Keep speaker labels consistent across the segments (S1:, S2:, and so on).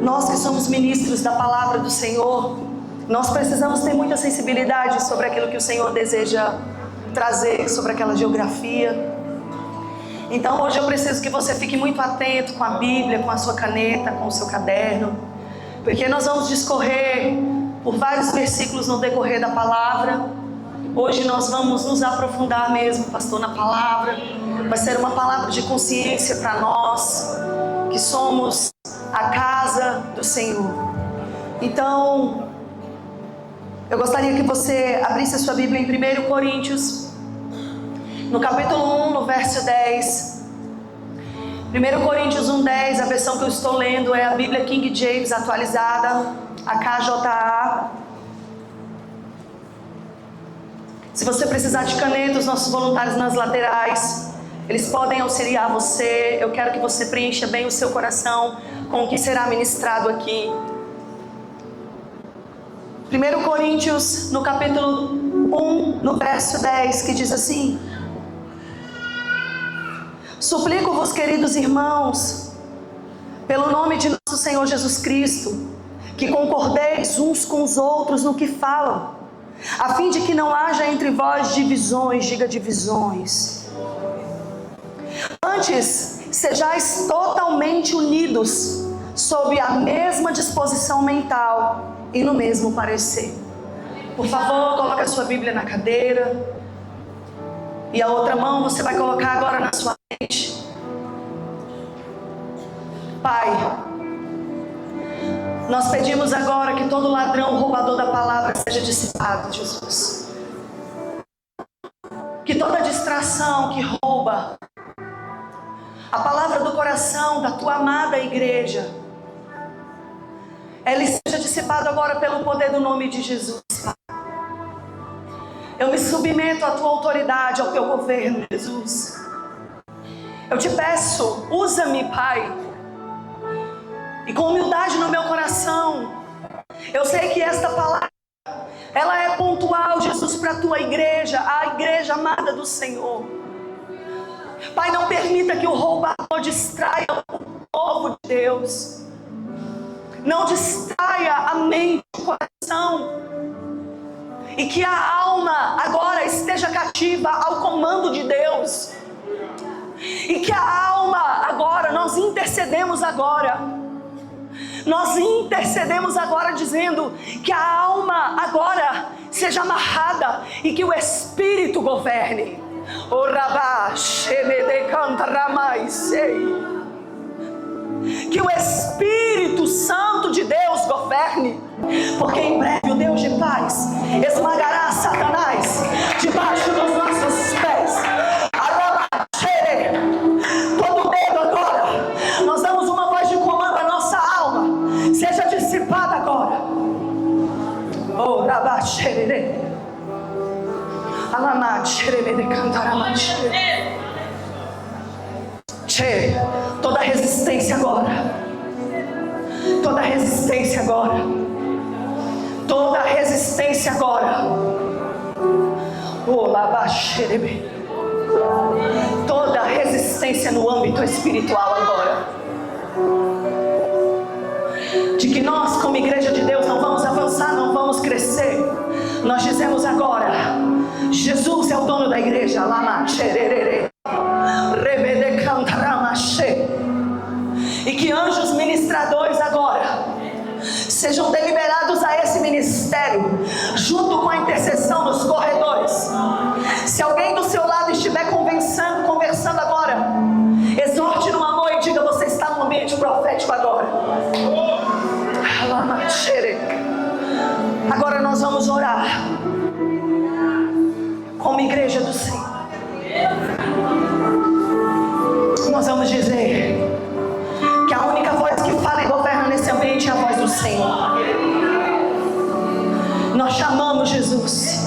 S1: Nós que somos ministros da palavra do Senhor, nós precisamos ter muita sensibilidade sobre aquilo que o Senhor deseja trazer, sobre aquela geografia. Então hoje eu preciso que você fique muito atento com a Bíblia, com a sua caneta, com o seu caderno, porque nós vamos discorrer por vários versículos no decorrer da palavra. Hoje nós vamos nos aprofundar mesmo, pastor, na palavra. Vai ser uma palavra de consciência para nós, que somos a casa do Senhor. Então, eu gostaria que você abrisse a sua Bíblia em 1 Coríntios, no capítulo 1, no verso 10. 1 Coríntios 1:10, a versão que eu estou lendo é a Bíblia King James atualizada, a KJA. Se você precisar de caneta, os nossos voluntários nas laterais, eles podem auxiliar você. Eu quero que você preencha bem o seu coração com o que será ministrado aqui. 1 Coríntios, no capítulo 1, no verso 10, que diz assim: suplico-vos, queridos irmãos, pelo nome de nosso Senhor Jesus Cristo, que concordeis uns com os outros no que falam, a fim de que não haja entre vós divisões, diga divisões. Antes, sejais totalmente unidos, sob a mesma disposição mental e no mesmo parecer. Por favor, coloque a sua Bíblia na cadeira, e a outra mão você vai colocar agora na sua mente. Pai, nós pedimos agora que todo ladrão, roubador da palavra seja dissipado, Jesus. Que toda distração que rouba a palavra do coração da tua amada igreja, ela seja dissipada agora pelo poder do nome de Jesus, Pai. Eu me submeto à tua autoridade, ao teu governo, Jesus. Eu te peço, usa-me, Pai. E com humildade no meu coração, eu sei que esta palavra, ela é pontual, Jesus, para a tua igreja, a igreja amada do Senhor. Pai, não permita que o roubador distraia o povo de Deus. Não distraia a mente, o coração. E que a alma agora esteja cativa ao comando de Deus. E que a alma agora, nós intercedemos agora. Nós intercedemos agora dizendo que a alma agora seja amarrada e que o Espírito governe. Que o Espírito Santo de Deus governe, porque em breve o Deus de paz esmagará Satanás debaixo dos nossos pés. Todo medo agora, nós damos uma voz de comando à nossa alma, seja dissipada agora. Oh, Rabaxerere. Toda resistência agora, toda resistência agora, toda resistência agora, toda resistência no âmbito espiritual agora, de que nós como igreja de Deus não vamos avançar, não vamos crescer. Nós dizemos agora: Jesus é o dono da igreja. E que anjos ministradores agora sejam deliberados a esse ministério, junto com a intercessão nos corredores. Se alguém do seu lado estiver conversando agora, exorte no amor e diga: você está no ambiente profético agora. Agora nós vamos orar como igreja do Senhor. Nós vamos dizer que a única voz que fala e governa nesse ambiente é a voz do Senhor. Nós chamamos Jesus,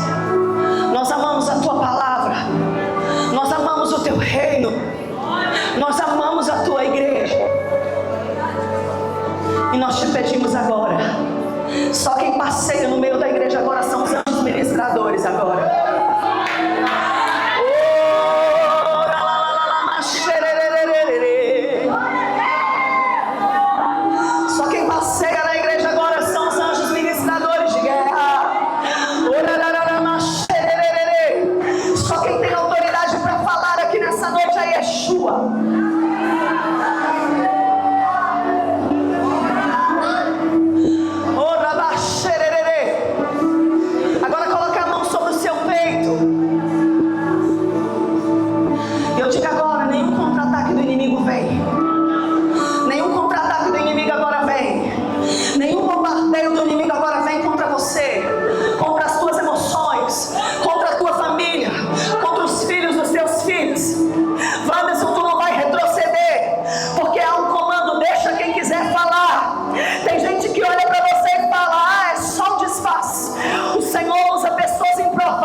S1: nós amamos a tua palavra, nós amamos o teu reino, nós amamos a tua igreja. E nós te pedimos agora, só quem passeia no meio da igreja agora são os anjos ministradores agora. Só quem passeia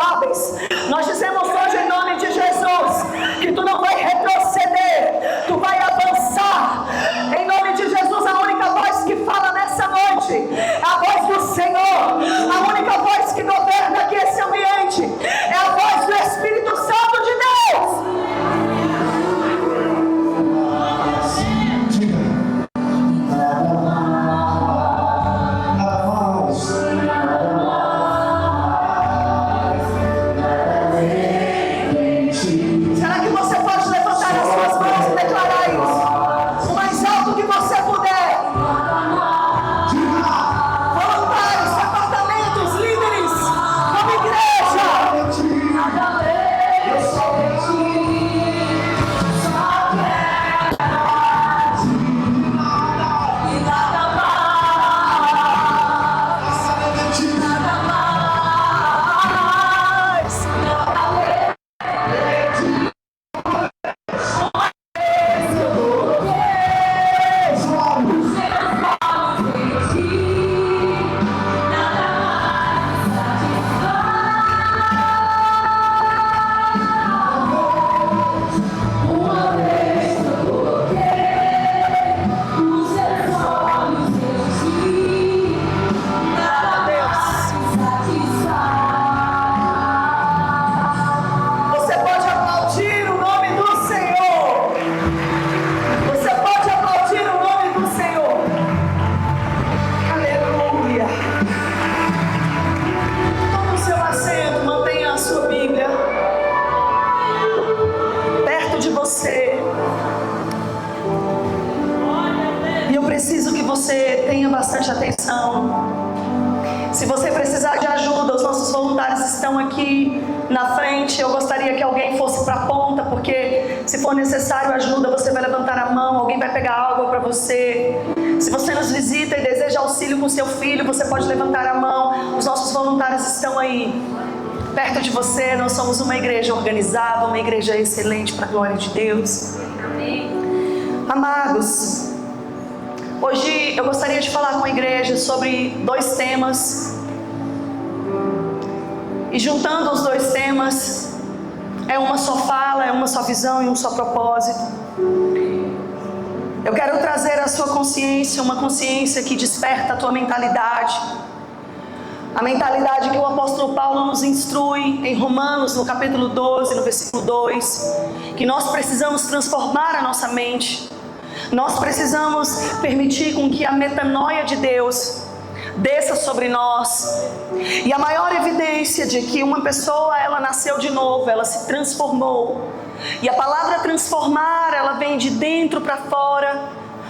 S1: improváveis. Nós dizemos hoje em nome de Jesus que tu não vai retroceder, tu vai avançar. Em nome de Jesus, a única voz que fala nessa noite é a voz do Senhor. A única voz que governa aqui esse ambiente é a voz do Espírito Santo de Deus. Bastante atenção. Se você precisar de ajuda, os nossos voluntários estão aqui na frente. Eu gostaria que alguém fosse para a ponta, porque se for necessário ajuda, você vai levantar a mão, alguém vai pegar água para você. Se você nos visita e deseja auxílio com seu filho, você pode levantar a mão. Os nossos voluntários estão aí perto de você. Nós somos uma igreja organizada, uma igreja excelente para a glória de Deus. Amém. Amados, hoje eu gostaria de falar com a igreja sobre 2 temas. E juntando os 2 temas, é uma só fala, é uma só visão e um só propósito. Eu quero trazer à sua consciência, uma consciência que desperta a tua mentalidade. A mentalidade que o apóstolo Paulo nos instrui em Romanos, no capítulo 12, no versículo 2. Que nós precisamos transformar a nossa mente. Nós precisamos permitir com que a metanoia de Deus desça sobre nós. E a maior evidência de que uma pessoa, ela nasceu de novo, ela se transformou. E a palavra transformar, ela vem de dentro para fora.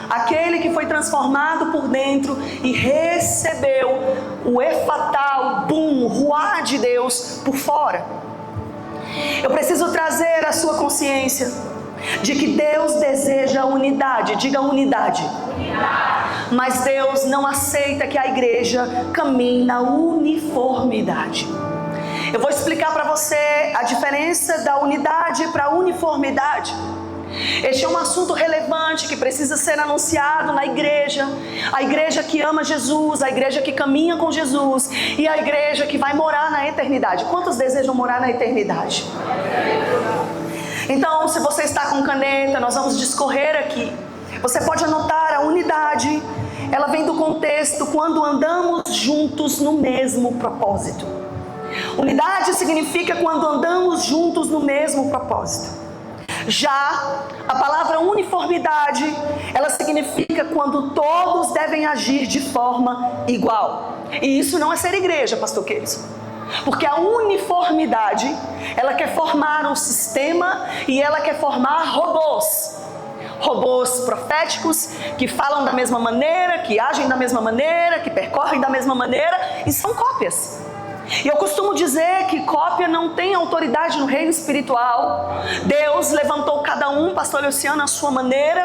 S1: Aquele que foi transformado por dentro e recebeu o efatá, o bum, o ruá de Deus por fora. Eu preciso trazer a sua consciência de que Deus deseja unidade. Diga unidade. Mas Deus não aceita que a igreja caminhe na uniformidade. Eu vou explicar para você a diferença da unidade para a uniformidade. Este é um assunto relevante que precisa ser anunciado na igreja. A igreja que ama Jesus, a igreja que caminha com Jesus e a igreja que vai morar na eternidade. Quantos desejam morar na eternidade? Então, se você está com caneta, nós vamos discorrer aqui. Você pode anotar a unidade. Ela vem do contexto quando andamos juntos no mesmo propósito. Unidade significa quando andamos juntos no mesmo propósito. Já a palavra uniformidade, ela significa quando todos devem agir de forma igual. E isso não é ser igreja, pastor Keilson. Porque a uniformidade, ela quer formar um sistema e ela quer formar robôs. Robôs proféticos que falam da mesma maneira, que agem da mesma maneira, que percorrem da mesma maneira e são cópias. E eu costumo dizer que cópia não tem autoridade no reino espiritual. Deus levantou cada um, pastor Luciano, à sua maneira.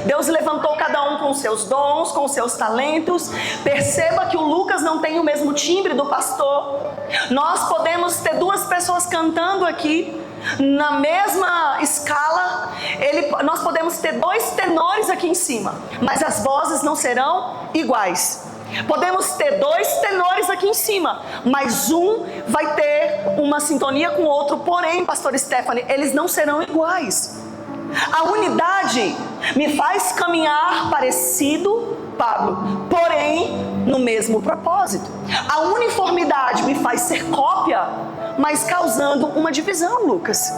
S1: Deus levantou cada um com os seus dons, com os seus talentos. Perceba que o Lucas não tem o mesmo timbre do pastor. Nós podemos ter 2 pessoas cantando aqui na mesma escala. Nós podemos ter 2 tenores aqui em cima, mas as vozes não serão iguais. Podemos ter 2 tenores aqui em cima, mas um vai ter uma sintonia com o outro, porém, pastor Stephanie, eles não serão iguais. A unidade me faz caminhar parecido, Pablo, porém no mesmo propósito. A uniformidade me faz ser cópia, mas causando uma divisão, Lucas.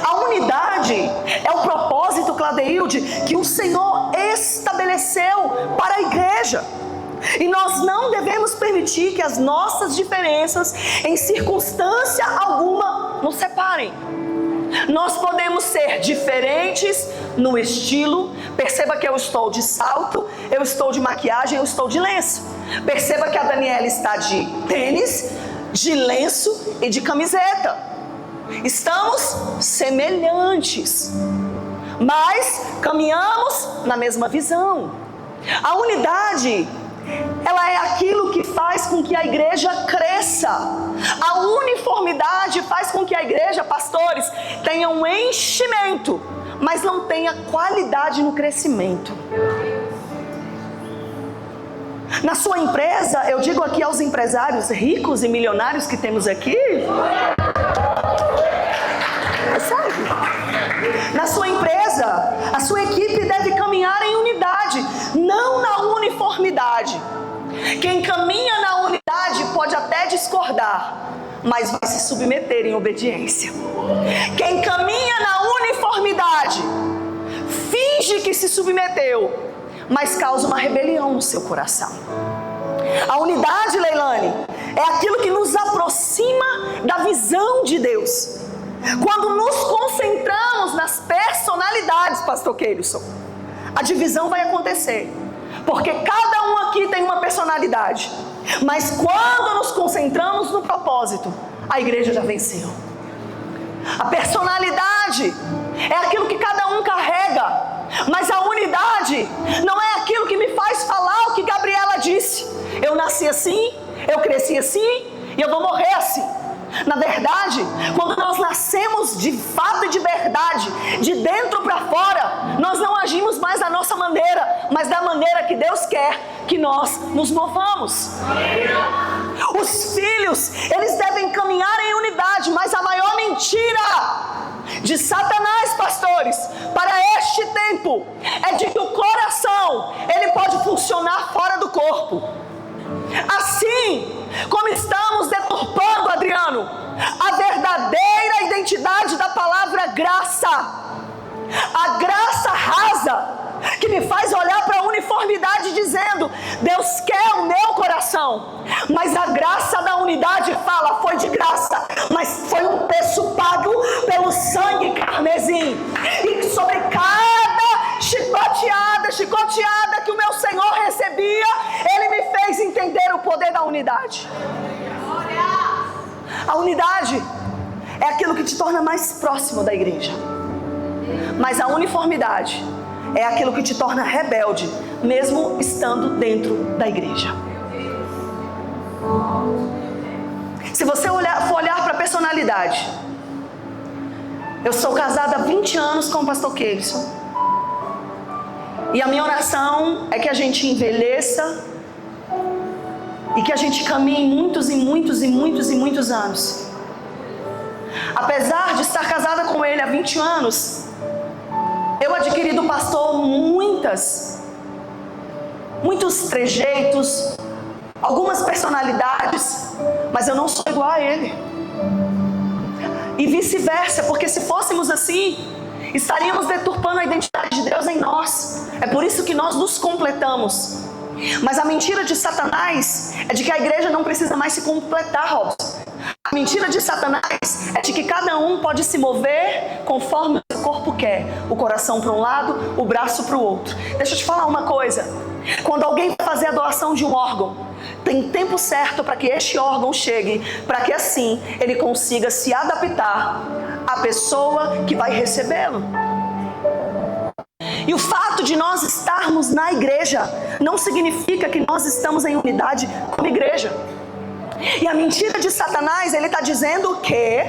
S1: A unidade é o propósito, Cladeilde, que o Senhor estabeleceu para a igreja. E nós não devemos permitir que as nossas diferenças, em circunstância alguma, nos separem. Nós podemos ser diferentes no estilo. Perceba que eu estou de salto, eu estou de maquiagem, eu estou de lenço. Perceba que a Daniela está de tênis, de lenço e de camiseta. Estamos semelhantes, mas caminhamos na mesma visão. A unidade, ela é aquilo que faz com que a igreja cresça. A uniformidade faz com que a igreja, pastores, tenha um enchimento, mas não tenha qualidade no crescimento. Na sua empresa, eu digo aqui aos empresários ricos e milionários que temos aqui, é sério. Na sua empresa, a sua equipe deve caminhar em unidade, não na uniformidade. Quem caminha na unidade pode até discordar, mas vai se submeter em obediência. Quem caminha na uniformidade finge que se submeteu, mas causa uma rebelião no seu coração. A unidade, Leilane, é aquilo que nos aproxima da visão de Deus. Quando nos concentramos nas personalidades, pastor Keilson, a divisão vai acontecer, porque cada um aqui tem uma personalidade. Mas quando nos concentramos no propósito, a igreja já venceu. A personalidade é aquilo que cada um carrega, mas a unidade não é aquilo que me faz falar o que Gabriela disse. Eu nasci assim, eu cresci assim e eu vou morrer assim. Na verdade, quando nós nascemos de fato e de verdade, de dentro para fora, nós não agimos mais da nossa maneira, mas da maneira que Deus quer que nós nos movamos. Os filhos, eles devem caminhar em unidade, mas a maior mentira de Satanás, pastores, para este tempo, é de que o coração, ele pode funcionar fora do corpo. Assim como estamos deturpando, Adriano, a verdadeira identidade da palavra graça. A graça rasa, que me faz olhar para a uniformidade dizendo, Deus quer o meu coração. Mas a graça da unidade fala, foi de graça, mas foi um preço pago pelo sangue carmesim. E sobre cada chicoteada que o meu Senhor recebia, Ele me fez entender o poder da unidade. A unidade é aquilo que te torna mais próximo da igreja. Mas a uniformidade é aquilo que te torna rebelde, mesmo estando dentro da igreja. Se você for olhar para a personalidade, eu sou casada há 20 anos com o pastor Keilson. E a minha oração é que a gente envelheça e que a gente caminhe muitos anos. Apesar de estar casada com ele há 20 anos, eu adquiri do pastor muitos trejeitos, algumas personalidades, mas eu não sou igual a ele. E vice-versa, porque se fôssemos assim, estaríamos deturpando a identidade de Deus em nós. É por isso que nós nos completamos. Mas a mentira de Satanás é de que a igreja não precisa mais se completar, Robson. A mentira de Satanás é de que cada um pode se mover conforme o seu corpo quer. O coração para um lado, o braço para o outro. Deixa eu te falar uma coisa. Quando alguém vai fazer a doação de um órgão, tem tempo certo para que este órgão chegue, para que assim ele consiga se adaptar à pessoa que vai recebê-lo. E o fato de nós estarmos na igreja não significa que nós estamos em unidade como igreja. E a mentira de Satanás, ele está dizendo que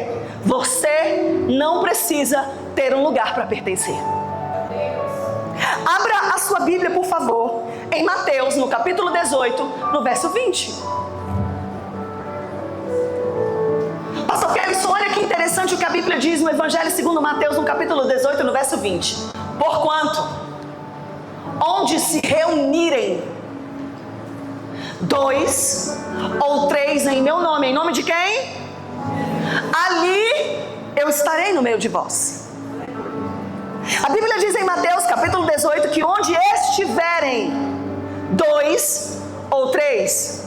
S1: você não precisa ter um lugar para pertencer. Abra a sua Bíblia, por favor, em Mateus, no capítulo 18, no verso 20. interessante o que a Bíblia diz no Evangelho segundo Mateus, no capítulo 18, no verso 20. Porquanto, onde se reunirem 2 ou 3 em meu nome, em nome de quem? Ali eu estarei no meio de vós. A Bíblia diz em Mateus capítulo 18 que onde estiverem 2 ou 3.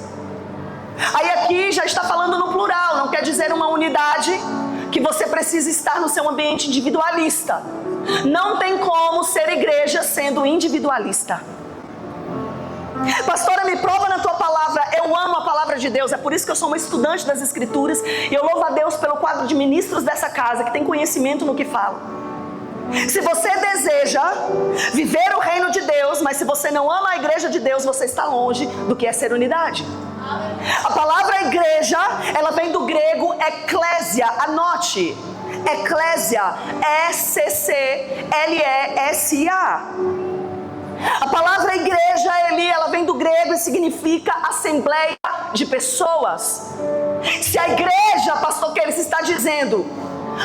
S1: Aí aqui já está falando no plural, não quer dizer uma unidade que você precisa estar no seu ambiente individualista. Não tem como ser igreja sendo individualista. Pastora, me prova na tua palavra. Eu amo a palavra de Deus, é por isso que eu sou uma estudante das Escrituras, e eu louvo a Deus pelo quadro de ministros dessa casa, que tem conhecimento no que fala. Se você deseja viver o reino de Deus, mas se você não ama a igreja de Deus, você está longe do que é ser unidade. A palavra igreja, ela vem do grego eclésia, anote, eclésia, E-C-C-L-E-S-I-A. A palavra igreja, ela vem do grego e significa assembleia de pessoas. Se a igreja, pastor Kelis, está dizendo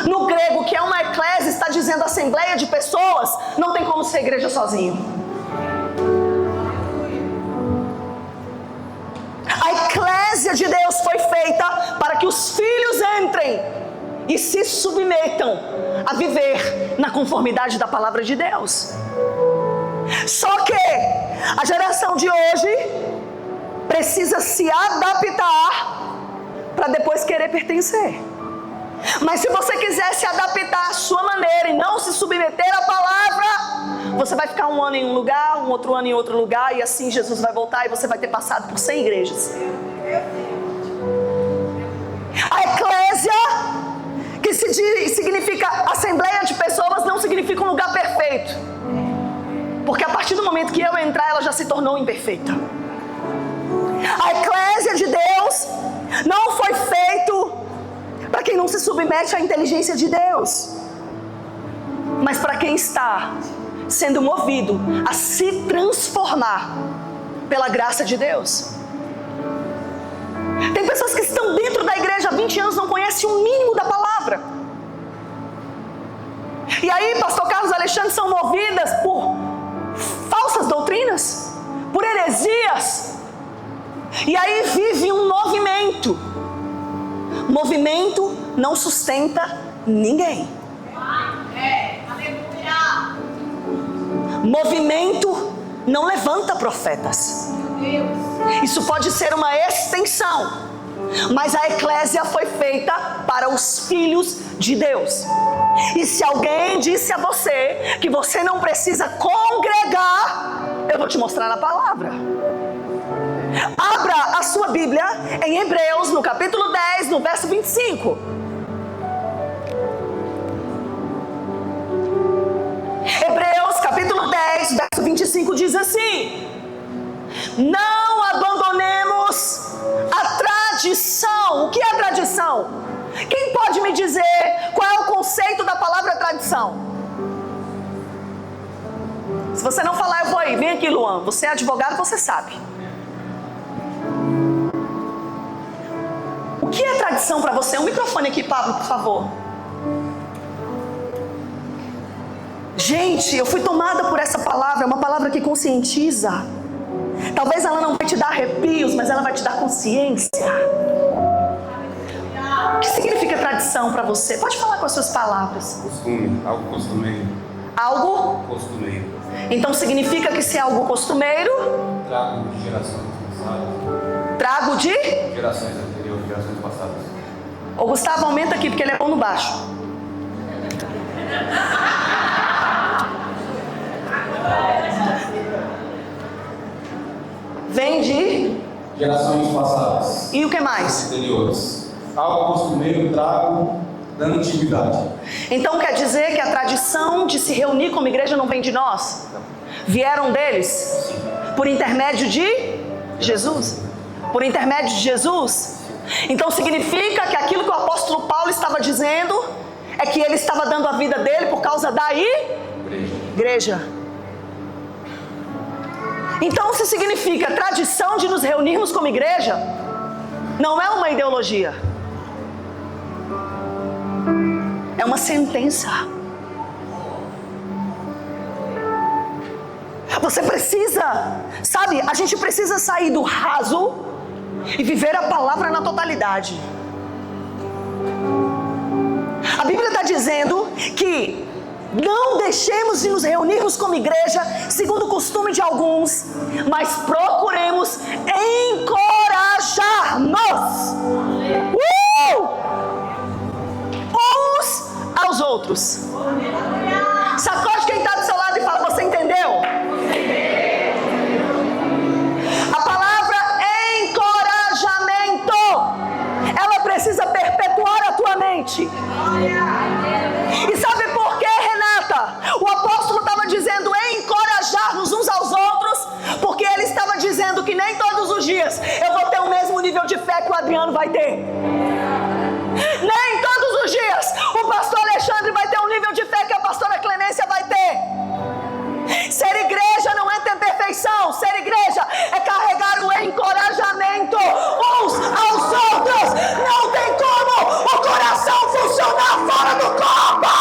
S1: no grego que é uma eclésia, está dizendo assembleia de pessoas, não tem como ser igreja sozinho. A eclésia de Deus foi feita para que os filhos entrem e se submetam a viver na conformidade da palavra de Deus. Só que a geração de hoje precisa se adaptar para depois querer pertencer. Mas se você quiser se adaptar à sua maneira e não se submeter à palavra, você vai ficar um ano em um lugar, um outro ano em outro lugar, e assim Jesus vai voltar e você vai ter passado por 100 igrejas. A eclésia, que significa assembleia de pessoas, não significa um lugar perfeito. Porque a partir do momento que eu entrar, ela já se tornou imperfeita. A eclésia de Deus não foi feito para quem não se submete à inteligência de Deus, mas para quem está sendo movido a se transformar pela graça de Deus. Tem pessoas que estão dentro da igreja há 20 anos, não conhecem o mínimo da palavra. E aí, pastor Carlos Alexandre, são movidas por falsas doutrinas, por heresias. E aí vive um movimento. Movimento não sustenta ninguém. Movimento não levanta profetas. Isso pode ser uma extensão, mas a eclésia foi feita para os filhos de Deus. E se alguém disse a você que você não precisa congregar, eu vou te mostrar na palavra. Abra a sua Bíblia em Hebreus, no capítulo 10, no verso 25. Hebreus, capítulo 10, verso 25 diz assim: não abandonemos a tradição. O que é tradição? Quem pode me dizer qual é o conceito da palavra tradição? Se você não falar, eu vou aí. Vem aqui, Luan. Você é advogado, você sabe. O que é tradição para você? Um microfone aqui, Pablo, por favor. Gente, eu fui tomada por essa palavra. É uma palavra que conscientiza. Talvez ela não vai te dar arrepios, mas ela vai te dar consciência. O que significa tradição para você? Pode falar com as suas palavras.
S2: Costume, algo costumeiro.
S1: Algo?
S2: Costumeiro.
S1: Então significa que se é algo costumeiro,
S2: Trago de gerações passadas.
S1: trago de...
S2: Gerações anteriores, gerações passadas.
S1: Ô Gustavo, aumenta aqui porque ele é bom no baixo. Vem de...
S2: Gerações passadas.
S1: E o que mais?
S2: Anteriores. Algo costumeiro, trago da antiguidade.
S1: Então quer dizer que a tradição de se reunir como igreja não vem de nós? Vieram deles? Por intermédio de Jesus? Por intermédio de Jesus? Então significa que aquilo que o apóstolo Paulo estava dizendo é que ele estava dando a vida dele por causa da igreja. Então se significa tradição de nos reunirmos como igreja, não é uma ideologia. É uma sentença. Você precisa, sabe, a gente precisa sair do raso e viver a palavra na totalidade. A Bíblia está dizendo que não deixemos de nos reunirmos como igreja, segundo o costume de alguns, mas procuremos encorajar-nos uns aos outros. Sacode quem está do seu lado e fala: você entendeu? A palavra encorajamento, ela precisa perpetuar a tua mente. E sabe por quê, Renata? O apóstolo estava dizendo encorajar-nos uns aos outros, porque ele estava dizendo que nem todos os dias eu vou ter o mesmo nível de fé que o Adriano vai ter. Nem todos os dias o pastor Alexandre vai ter um nível de fé que a pastora Clemência vai ter. Ser igreja não é ter perfeição. Ser igreja é carregar o encorajamento uns aos outros. Não tem como o coração funcionar fora do corpo.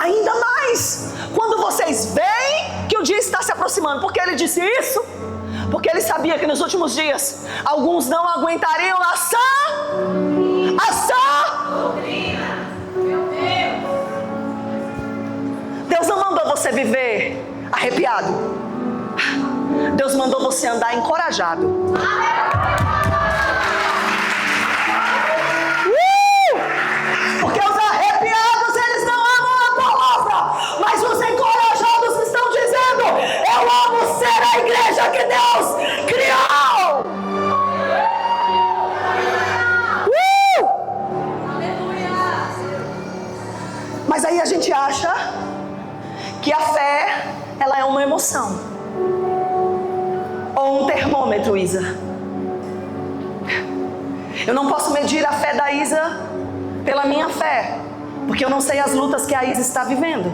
S1: Ainda mais quando vocês veem que o dia está se aproximando. Por que ele disse isso? Porque ele sabia que nos últimos dias alguns não aguentariam a sã doutrina. Deus não mandou você viver arrepiado. Deus mandou você andar encorajado. Porque os arrepiados, eles não amam a palavra, mas os encorajados estão dizendo: eu amo ser a igreja que Deus criou. Mas aí a gente acha que a fé, ela é uma emoção ou um termômetro, Isa. Eu não posso medir a fé da Isa pela minha fé, porque eu não sei as lutas que a Isa está vivendo.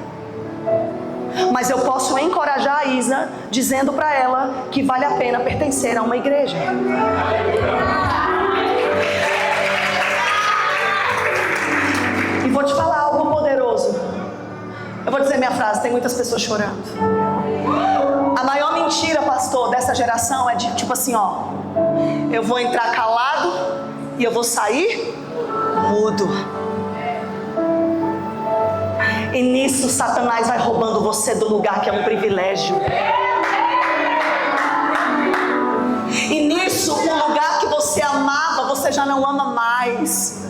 S1: Mas eu posso encorajar a Isa dizendo para ela que vale a pena pertencer a uma igreja. E vou te falar algo poderoso. Eu vou dizer minha frase, tem muitas pessoas chorando. A maior mentira, pastor, dessa geração é de tipo assim, ó: eu vou entrar calado e eu vou sair mudo. E nisso Satanás vai roubando você do lugar que é um privilégio. E nisso, o lugar que você amava, você já não ama mais.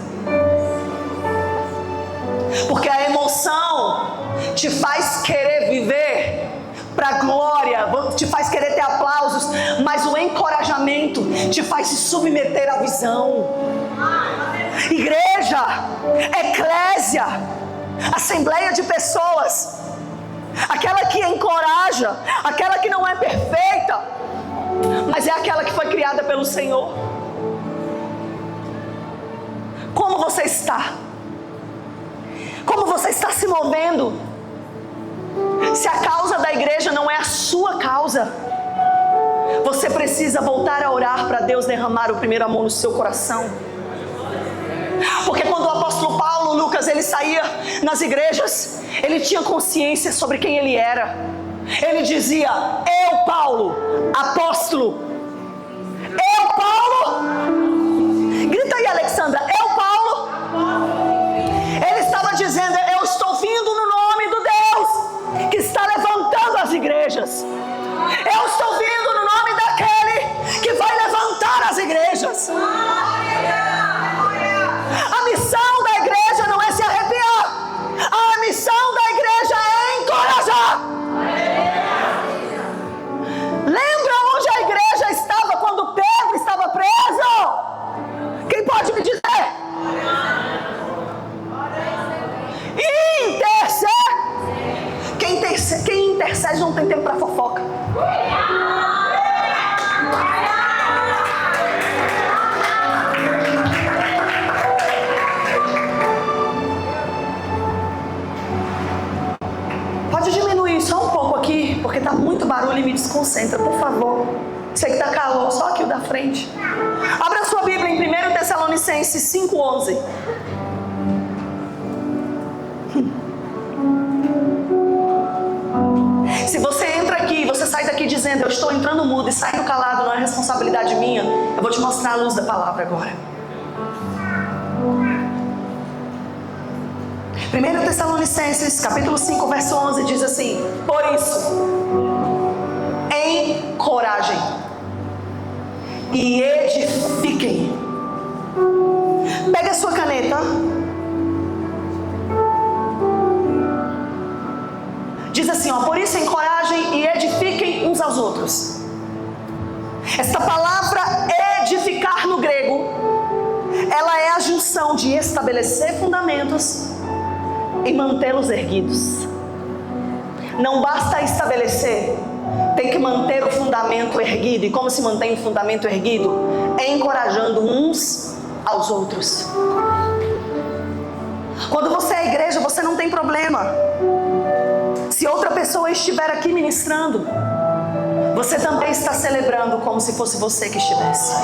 S1: Porque a emoção te faz querer viver para a glória, te faz querer ter aplausos, mas o encorajamento te faz se submeter à visão. Igreja, eclésia, assembleia de pessoas, aquela que encoraja, aquela que não é perfeita, mas é aquela que foi criada pelo Senhor. Como você está? Como você está se movendo? Se a causa da igreja não é a sua causa, você precisa voltar a orar para Deus derramar o primeiro amor no seu coração. Porque quando o apóstolo Paulo, Lucas, ele saía nas igrejas, ele tinha consciência sobre quem ele era. Ele dizia: eu, Paulo, apóstolo. Eu, Paulo. Grita aí, Alexandra. Eu, Paulo. Ele estava dizendo: eu estou vindo no nome do Deus que está levantando as igrejas. Eu estou vindo no nome daquele que vai levantar as igrejas. A missão da igreja não é se arrepiar. A missão da igreja é encorajar. Lembra onde a igreja estava quando Pedro estava preso? Quem pode me dizer? Quem intercede não tem tempo para fofoca. Pode diminuir só um pouco aqui, porque está muito barulho e me desconcentra, por favor. Sei que tá calor, só aqui o da frente. Abra sua Bíblia em 1 Tessalonicenses 5:11. Se você entra aqui, você sai daqui dizendo, eu estou entrando mudo e saindo calado, não é responsabilidade minha, eu vou te mostrar a luz da palavra agora. 1 Tessalonicenses, capítulo 5, verso 11, diz assim: por isso, encorajem e edifiquem. Pega a sua caneta. Diz assim, ó, por isso encorajem e edifiquem uns aos outros. Esta palavra edificar no grego, ela é a junção de estabelecer fundamentos e mantê-los erguidos. Não basta estabelecer, tem que manter o fundamento erguido. E como se mantém o fundamento erguido? Encorajando uns aos outros. Quando você é igreja, você não tem problema. Se outra pessoa estiver aqui ministrando, você também está celebrando como se fosse você que estivesse.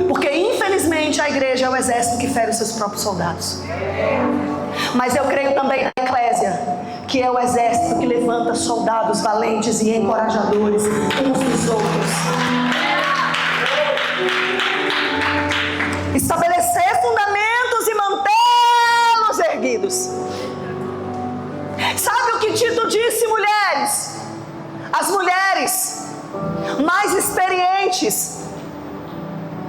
S1: Porque infelizmente a igreja é o exército que fere os seus próprios soldados. Mas eu creio também na eclésia, que é o exército que levanta soldados valentes e encorajadores uns dos outros. Estabelecer fundamentos e mantê-los erguidos. Sabe o que Tito disse, mulheres? As mulheres mais experientes,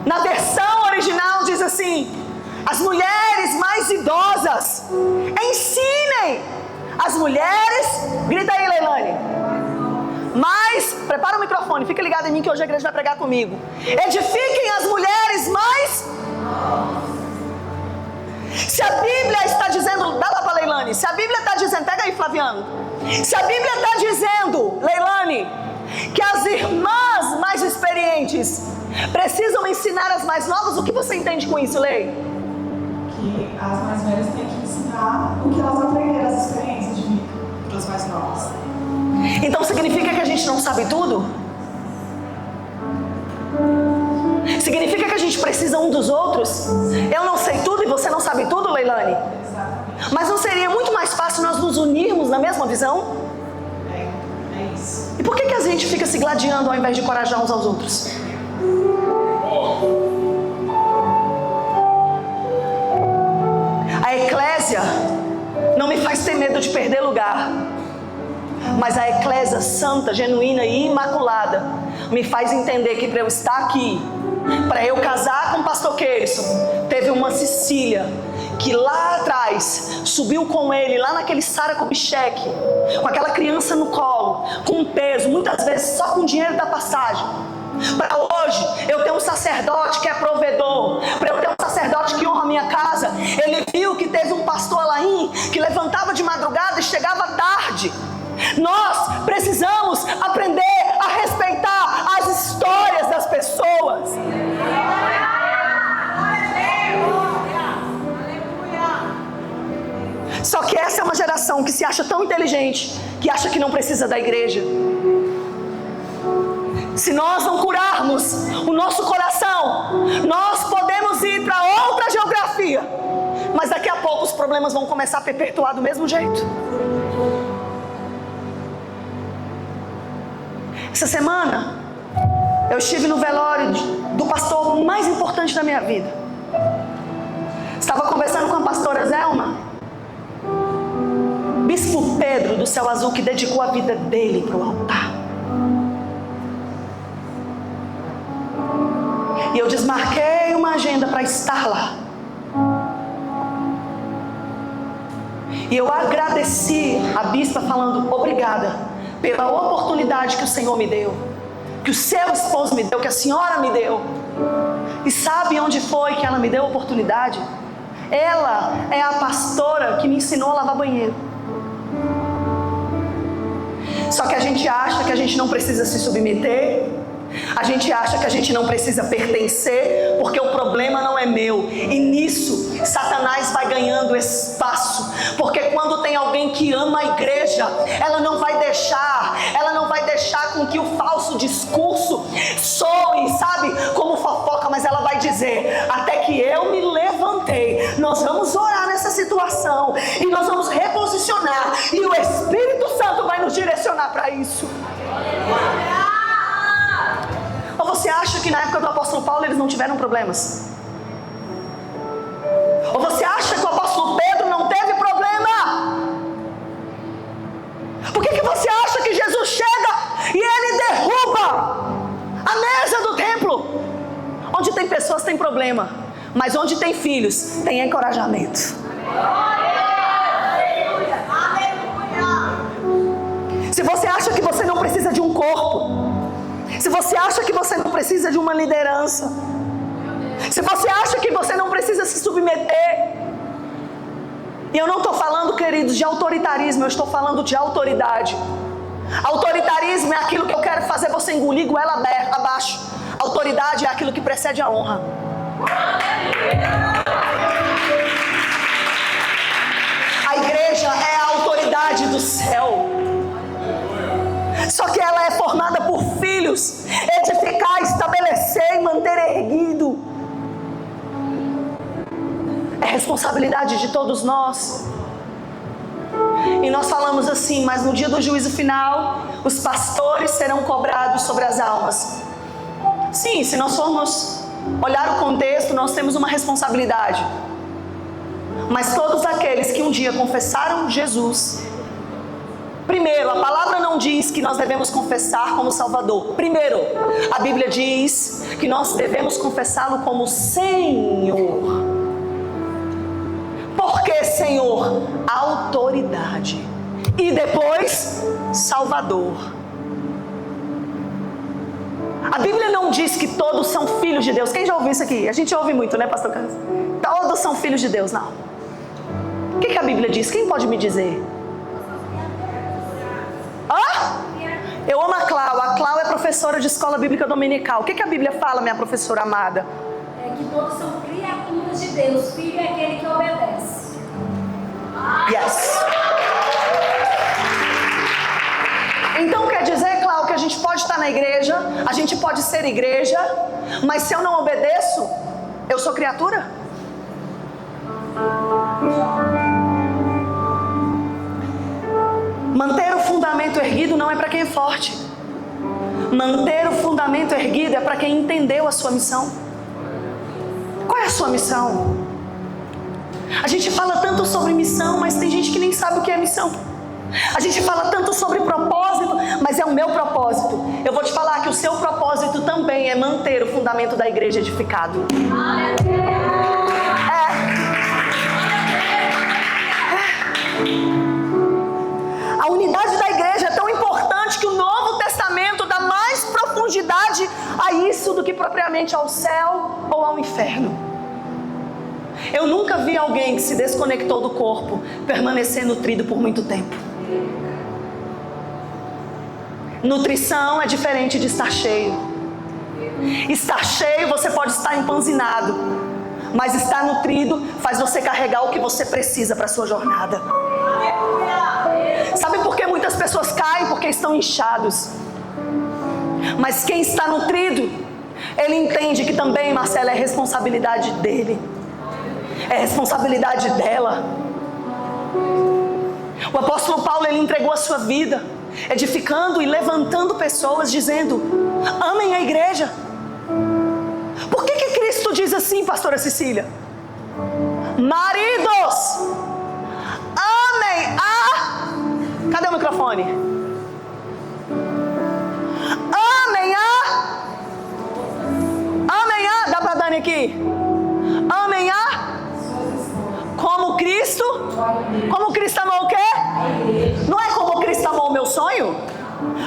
S1: na versão original diz assim: as mulheres mais idosas, ensinem as mulheres, grita aí, Leilane, mas, prepara o microfone, fica ligado em mim que hoje a igreja vai pregar comigo. Edifiquem as mulheres mais. Se a Bíblia está dizendo, dá lá para Leilane, se a Bíblia está dizendo, pega aí, Flaviano, se a Bíblia está dizendo, Leilane, que as irmãs mais experientes precisam ensinar as mais novas, o que você entende com isso, Lei?
S3: Que as mais velhas têm que ensinar o que elas aprenderam, as experiências de vida para as mais novas.
S1: Então significa que a gente não sabe tudo? Significa que a gente precisa um dos outros? Eu não sei tudo e você não sabe tudo, Leilane?
S3: Exatamente.
S1: Mas não seria muito mais fácil nós nos unirmos na mesma visão?
S3: É isso.
S1: E por que a gente fica se gladiando ao invés de encorajar uns aos outros? A eclésia não me faz ter medo de perder lugar, mas a eclésia santa, genuína e imaculada me faz entender que para eu estar aqui, para eu casar com o pastor Keirson, teve uma Cecília que lá atrás subiu com ele, lá naquele Sara Kubitschek, com aquela criança no colo, com um peso, muitas vezes só com o dinheiro da passagem. Para hoje eu ter um sacerdote que é provedor, para eu ter um sacerdote que honra a minha casa. Ele viu que teve um pastor Alain que levantava de madrugada e chegava tarde. Nós precisamos aprender a respeitar as histórias das pessoas. Só que essa é uma geração que se acha tão inteligente, que acha que não precisa da igreja. Se nós não curarmos o nosso coração, nós podemos ir para outra geografia, mas daqui a pouco os problemas vão começar a perpetuar do mesmo jeito. Essa semana eu estive no velório do pastor mais importante da minha vida. Estava conversando com a pastora Zelma, Bispo Pedro do Céu Azul, que dedicou a vida dele para o altar. E eu desmarquei uma agenda para estar lá. E eu agradeci a bispa falando, obrigada pela oportunidade que o Senhor me deu, que o seu esposo me deu, que a senhora me deu. E sabe onde foi que ela me deu a oportunidade? Ela é a pastora que me ensinou a lavar banheiro. Só que a gente acha que a gente não precisa se submeter, a gente acha que a gente não precisa pertencer, porque o problema não é meu. E nisso Satanás vai ganhando espaço, porque quando tem alguém que ama a igreja, ela não vai deixar deixar com que o falso discurso soe, sabe, como fofoca, mas ela vai dizer: até que eu me levantei. Nós vamos orar nessa situação e nós vamos reposicionar, e o Espírito Santo vai nos direcionar para isso. Ou você acha que na época do apóstolo Paulo eles não tiveram problemas? Ou você acha que o apóstolo Pedro não teve problema? Por que você acha que Jesus chega e ele derruba a mesa do templo? Onde tem pessoas tem problema, mas onde tem filhos tem encorajamento. Se você acha que você não precisa de um corpo, se você acha que você não precisa de uma liderança, se você acha que você não precisa se submeter, e eu não estou falando, queridos, de autoritarismo, eu estou falando de autoridade. Autoritarismo é aquilo que eu quero fazer você engolir goela abaixo. Autoridade é aquilo que precede a honra. A igreja é a autoridade do céu. Só que ela é formada por filhos, edificar, estabelecer e manter erguido. É responsabilidade de todos nós. E nós falamos assim: mas no dia do juízo final, os pastores serão cobrados sobre as almas. Sim, se nós formos olhar o contexto, nós temos uma responsabilidade. Mas todos aqueles que um dia confessaram Jesus, primeiro, a palavra não diz que nós devemos confessar como Salvador. Primeiro, a Bíblia diz que nós devemos confessá-lo como Senhor. Por que Senhor? Autoridade. E depois, Salvador. A Bíblia não diz que todos são filhos de Deus. Quem já ouviu isso aqui? A gente ouve muito, né, pastor Carlos? Todos são filhos de Deus, não. O que a Bíblia diz? Quem pode me dizer? Eu amo a Clau. A Clau é professora de escola bíblica dominical. O que a Bíblia fala, minha professora amada?
S4: É que todos são criaturas de Deus. Filho é aquele que obedece.
S1: Yes. Então quer dizer, Clau, que a gente pode estar na igreja, a gente pode ser igreja, mas se eu não obedeço, eu sou criatura? Manter o fundamento erguido não é para quem é forte. Manter o fundamento erguido é para quem entendeu a sua missão. Qual é a sua missão? A gente fala tanto sobre missão, mas tem gente que nem sabe o que é missão. A gente fala tanto sobre propósito, mas é o meu propósito. Eu vou te falar que o seu propósito também é manter o fundamento da igreja edificado. A unidade da igreja é tão importante que o Novo Testamento dá mais profundidade a isso do que propriamente ao céu ou ao inferno. Eu nunca vi alguém que se desconectou do corpo permanecer nutrido por muito tempo. Nutrição é diferente de estar cheio. Estar cheio, você pode estar empanzinado, mas estar nutrido faz você carregar o que você precisa para a sua jornada. Sabe por que muitas pessoas caem? Porque estão inchados. Mas quem está nutrido, ele entende que também, Marcela, é responsabilidade dele, é responsabilidade dela. O apóstolo Paulo, ele entregou a sua vida, edificando e levantando pessoas, dizendo: amem a igreja. Por que Cristo diz assim, pastora Cecília? Maridos, amem a... Cadê o microfone? Amem a... Dá pra Dani aqui? Amem a... Como Cristo amou o quê? Não é como Cristo amou o meu sonho?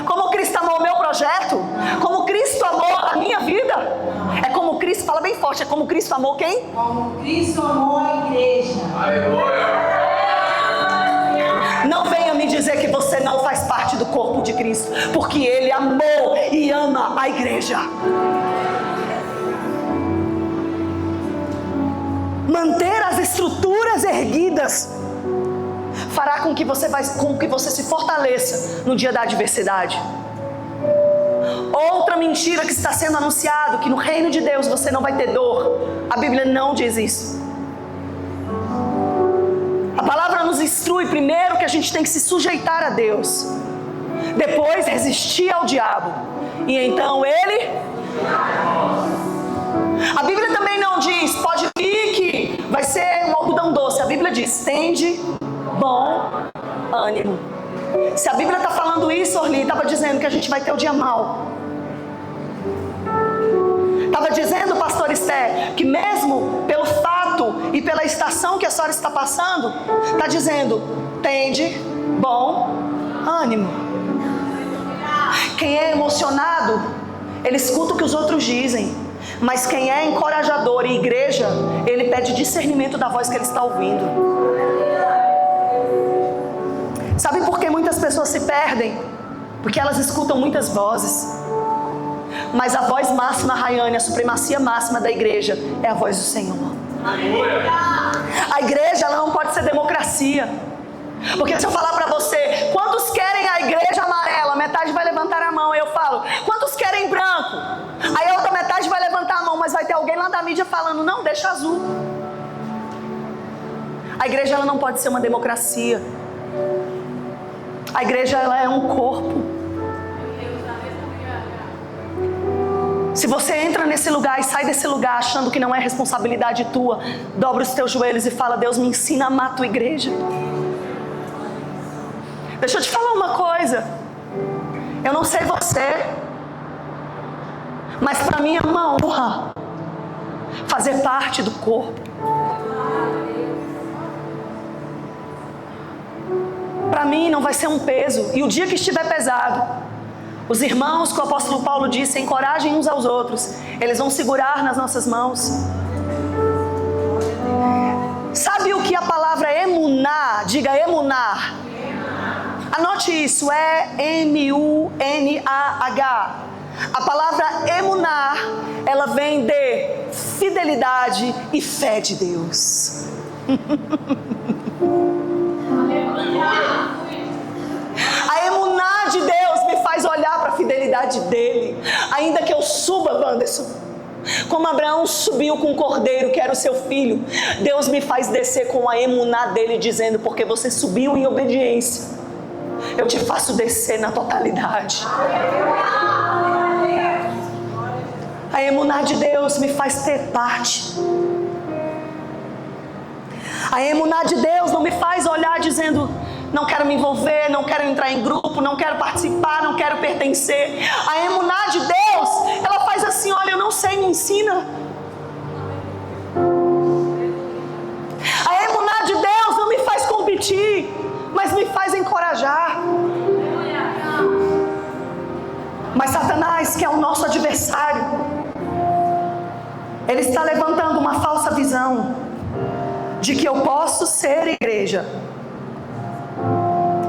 S1: Como Cristo amou o meu projeto? Como Cristo amou a minha vida? É como Cristo, fala bem forte, é como Cristo amou quem?
S3: Como Cristo amou a igreja.
S1: Não venha me dizer que você não faz parte do corpo de Cristo, porque Ele amou e ama a igreja. Manter as estruturas erguidas fará com que você se fortaleça no dia da adversidade. Outra mentira que está sendo anunciado, que no reino de Deus você não vai ter dor. A Bíblia não diz isso. A palavra nos instrui primeiro que a gente tem que se sujeitar a Deus, depois resistir ao diabo, e então ele... A Bíblia também não diz, pode vir que vai ser um algodão doce. A Bíblia diz, tende bom ânimo. Se a Bíblia está falando isso, Orli, estava dizendo que a gente vai ter o dia mau. Estava dizendo, pastor Esther, que mesmo pelo fato e pela estação que a senhora está passando, está dizendo, tende bom ânimo. Quem é emocionado, ele escuta o que os outros dizem. Mas quem é encorajador e igreja, ele pede discernimento da voz que ele está ouvindo. Sabe por que muitas pessoas se perdem? Porque elas escutam muitas vozes. Mas a voz máxima, Rayane, a supremacia máxima da igreja é a voz do Senhor. A igreja, ela não pode ser democracia. Porque se eu falar para você, quantos querem a igreja amarela? Metade vai levantar a mão. Aí eu falo, quantos querem branco? Aí a outra metade vai levantar a mão, mas vai ter alguém lá da mídia falando, não, deixa azul. A igreja, ela não pode ser uma democracia. A igreja, ela é um corpo. Se você entra nesse lugar e sai desse lugar achando que não é responsabilidade tua, dobra os teus joelhos e fala, Deus, me ensina a amar a tua igreja. Deixa eu te falar uma coisa. Eu não sei você, mas para mim é uma honra fazer parte do corpo. Para mim não vai ser um peso. E o dia que estiver pesado, os irmãos que o apóstolo Paulo disse, encorajem uns aos outros. Eles vão segurar nas nossas mãos. Sabe o que a palavra emuná, diga emunar. Anote isso, é M-U-N-A-H. A palavra emunar, ela vem de fidelidade e fé de Deus. A emuná de Deus me faz olhar para a fidelidade dele. Ainda que eu suba, Wanderson, como Abraão subiu com o cordeiro, que era o seu filho, Deus me faz descer com a emuná dele, dizendo, porque você subiu em obediência, eu te faço descer na totalidade. A emuná de Deus me faz ter parte. A emuná de Deus não me faz olhar dizendo, não quero me envolver, não quero entrar em grupo, não quero participar, não quero pertencer. A emuná de Deus, ela faz assim, olha, eu não sei, me ensina. A emuná de Deus não me faz competir, mas me faz encorajar. Mas Satanás, que é o nosso adversário, ele está levantando uma falsa visão de que eu posso ser igreja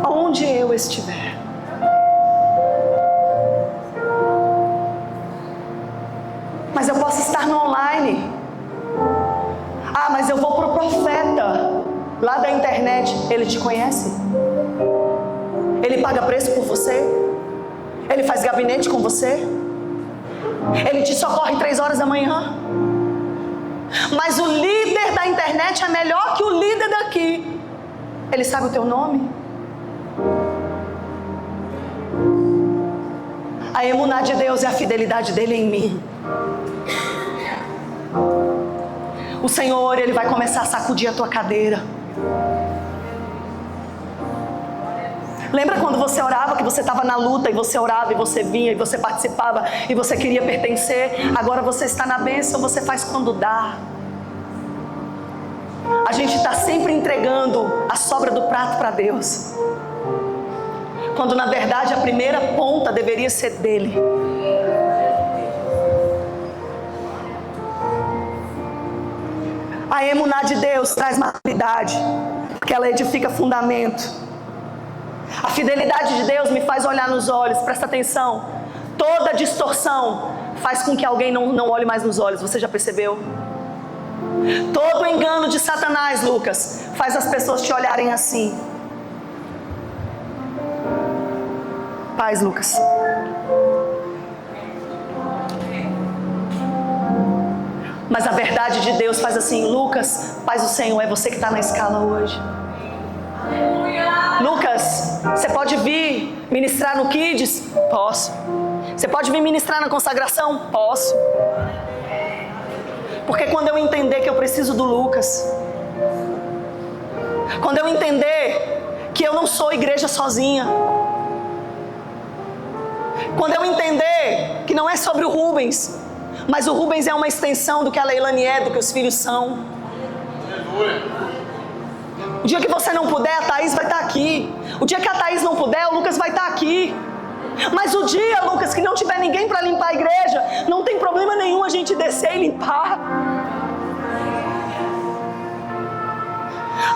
S1: onde eu estiver. Mas eu posso estar no online. Ah, mas eu vou para o profeta lá da internet. Ele te conhece? Ele paga preço por você? Ele faz gabinete com você? Ele te socorre 3 horas da manhã? Mas o líder da internet é melhor que o líder daqui. Ele sabe o teu nome? A emuná de Deus é a fidelidade dele em mim. O Senhor, Ele vai começar a sacudir a tua cadeira. Lembra quando você orava, que você estava na luta, e você orava, e você vinha, e você participava, e você queria pertencer? Agora você está na bênção, você faz quando dá. A gente está sempre entregando a sobra do prato para Deus, quando na verdade a primeira ponta deveria ser dele. A emuná de Deus traz maturidade, porque ela edifica fundamento. A fidelidade de Deus me faz olhar nos olhos, presta atenção. Toda distorção faz com que alguém não olhe mais nos olhos, você já percebeu? Todo engano de Satanás, Lucas, faz as pessoas te olharem assim. Paz, Lucas. Mas a verdade de Deus faz assim: Lucas, paz do Senhor, é você que está na escala hoje. Lucas, você pode vir ministrar no Kids? Posso. Você pode vir ministrar na consagração? Posso. Porque quando eu entender que eu preciso do Lucas, quando eu entender que eu não sou igreja sozinha, quando eu entender que não é sobre o Rubens, mas o Rubens é uma extensão do que a Leilani é, do que os filhos são. O dia que você não puder, a Thaís vai estar aqui. O dia que a Thaís não puder, o Lucas vai estar aqui. Mas o dia, Lucas, que não tiver ninguém para limpar a igreja, não tem problema nenhum a gente descer e limpar.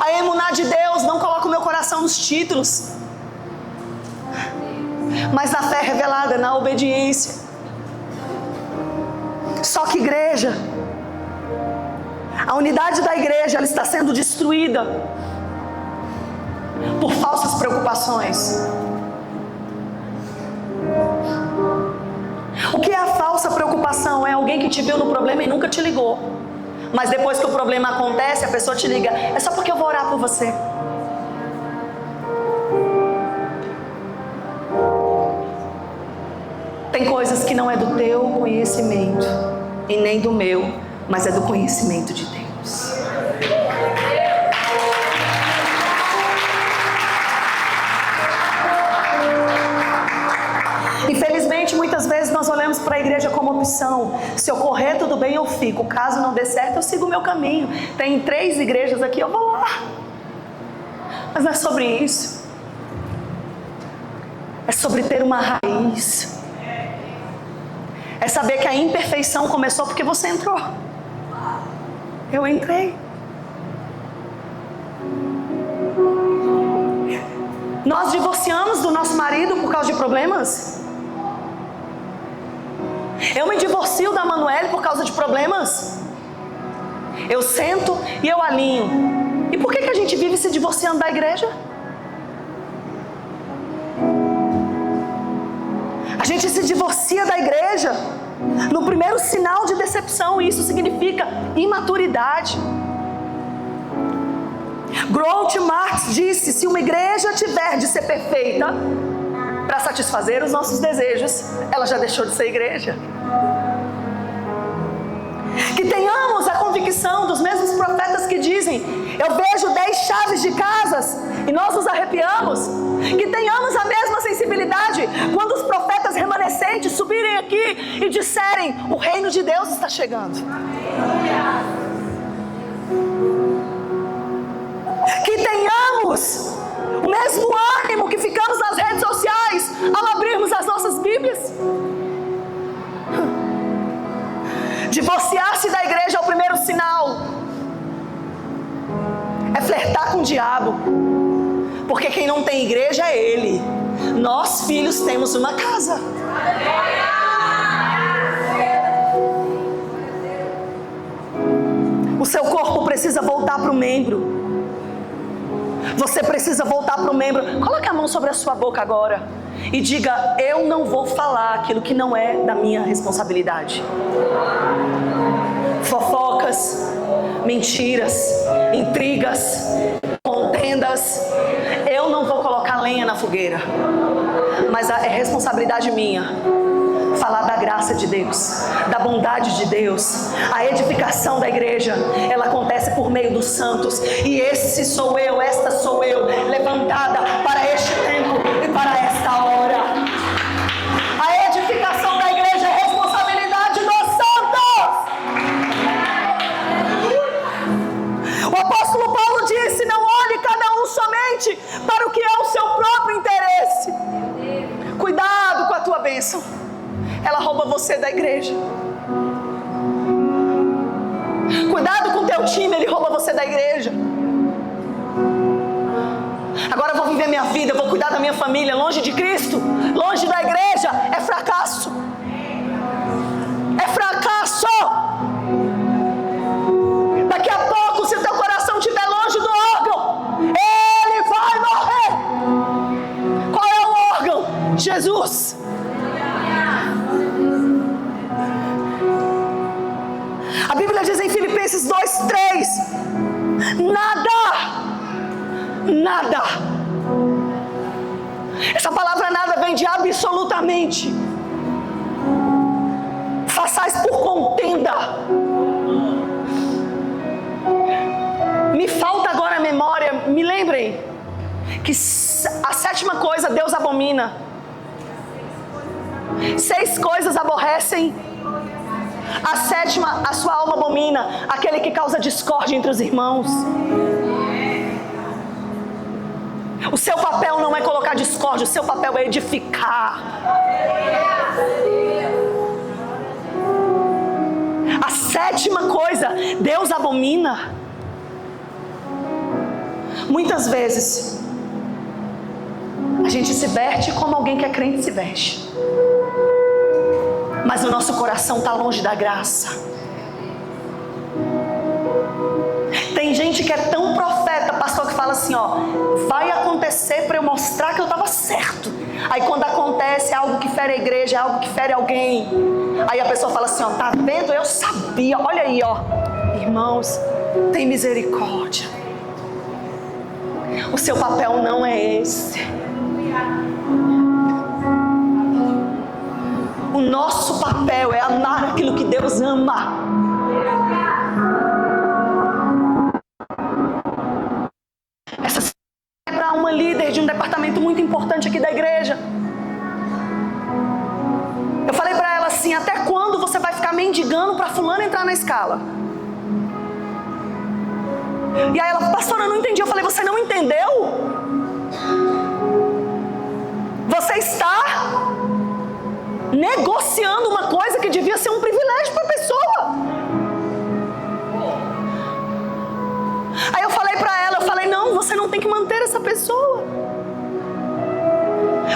S1: A emuná de Deus não coloca o meu coração nos títulos, mas na fé revelada, na obediência. Só que igreja, a unidade da igreja, ela está sendo destruída por falsas preocupações. O que é a falsa preocupação? É alguém que te viu no problema e nunca te ligou, mas depois que o problema acontece, a pessoa te liga: é só porque eu vou orar por você. Tem coisas que não é do teu conhecimento e nem do meu, mas é do conhecimento de Deus. Infelizmente, muitas vezes nós olhamos para a igreja como opção. Se eu correr, tudo bem, eu fico. Caso não dê certo, eu sigo o meu caminho. Tem 3 igrejas aqui, eu vou lá. Mas não é sobre isso. É sobre ter uma raiz. É saber que a imperfeição começou porque você entrou. Eu entrei. Nós divorciamos do nosso marido por causa de problemas? Eu me divorcio da Manuele por causa de problemas? Eu sento e eu alinho. E por que a gente vive se divorciando da igreja? A gente se divorcia da igreja no primeiro sinal de decepção, e isso significa imaturidade. Groucho Marx disse: se uma igreja tiver de ser perfeita para satisfazer os nossos desejos, ela já deixou de ser igreja. Que tenhamos a convicção dos mesmos profetas que dizem: eu vejo 10 chaves de casas e nós nos arrepiamos. Que tenhamos a mesma sensibilidade quando os profetas remanescentes subirem aqui e disserem: o reino de Deus está chegando. Que tenhamos o mesmo ânimo que ficamos nas redes sociais ao abrirmos as nossas Bíblias. Divorciar-se da igreja é o primeiro sinal. É flertar com o diabo. Porque quem não tem igreja é ele. Nós, filhos, temos uma casa. O seu corpo precisa voltar para o membro. Você precisa voltar para o membro. Coloque a mão sobre a sua boca agora e diga: eu não vou falar aquilo que não é da minha responsabilidade. Fofocas, mentiras, intrigas, contendas. Eu não vou colocar lenha na fogueira, mas é responsabilidade minha falar da graça de Deus, da bondade de Deus. A edificação da igreja, ela acontece por meio dos santos, e esse sou eu, esta sou eu, levantada para este tempo e para esta hora. A edificação da igreja é responsabilidade dos santos. O apóstolo Paulo disse: não olhe cada um somente para o que é o seu próprio interesse. Cuidado com a tua bênção, ela rouba você da igreja. Cuidado com o teu time, ele rouba você da igreja. Agora eu vou viver minha vida, eu vou cuidar da minha família, longe de Cristo, longe da igreja, é fracasso. É fracasso. Daqui a pouco, se o teu coração estiver longe do órgão, ele vai morrer. Qual é o órgão? Jesus. A Bíblia diz 3. Nada. Essa palavra nada vem de absolutamente. Façais por contenda. Me falta agora a memória. Me lembrem que a 7ª coisa Deus abomina. 6 coisas aborrecem. A 7ª, a sua alma abomina. Aquele que causa discórdia entre os irmãos. O seu papel não é colocar discórdia, o seu papel é edificar. A 7ª coisa, Deus abomina. Muitas vezes, a gente se veste como alguém que é crente se veste. Mas o nosso coração está longe da graça. Tem gente que é tão profeta, pastor, que fala assim, ó, vai acontecer para eu mostrar que eu estava certo. Aí quando acontece, é algo que fere a igreja, é algo que fere alguém. Aí a pessoa fala assim, ó, tá vendo? Eu sabia, olha aí, ó. Irmãos, tem misericórdia. O seu papel não é esse. O nosso papel é amar aquilo que Deus ama. Essa é para uma líder de um departamento muito importante aqui da igreja. Eu falei para ela assim, até quando você vai ficar mendigando para fulano entrar na escala? E aí ela, pastora, eu não entendi. Eu falei, você não entendeu? Você está negociando uma coisa que devia ser um privilégio para a pessoa. Aí eu falei para ela, não, você não tem que manter essa pessoa.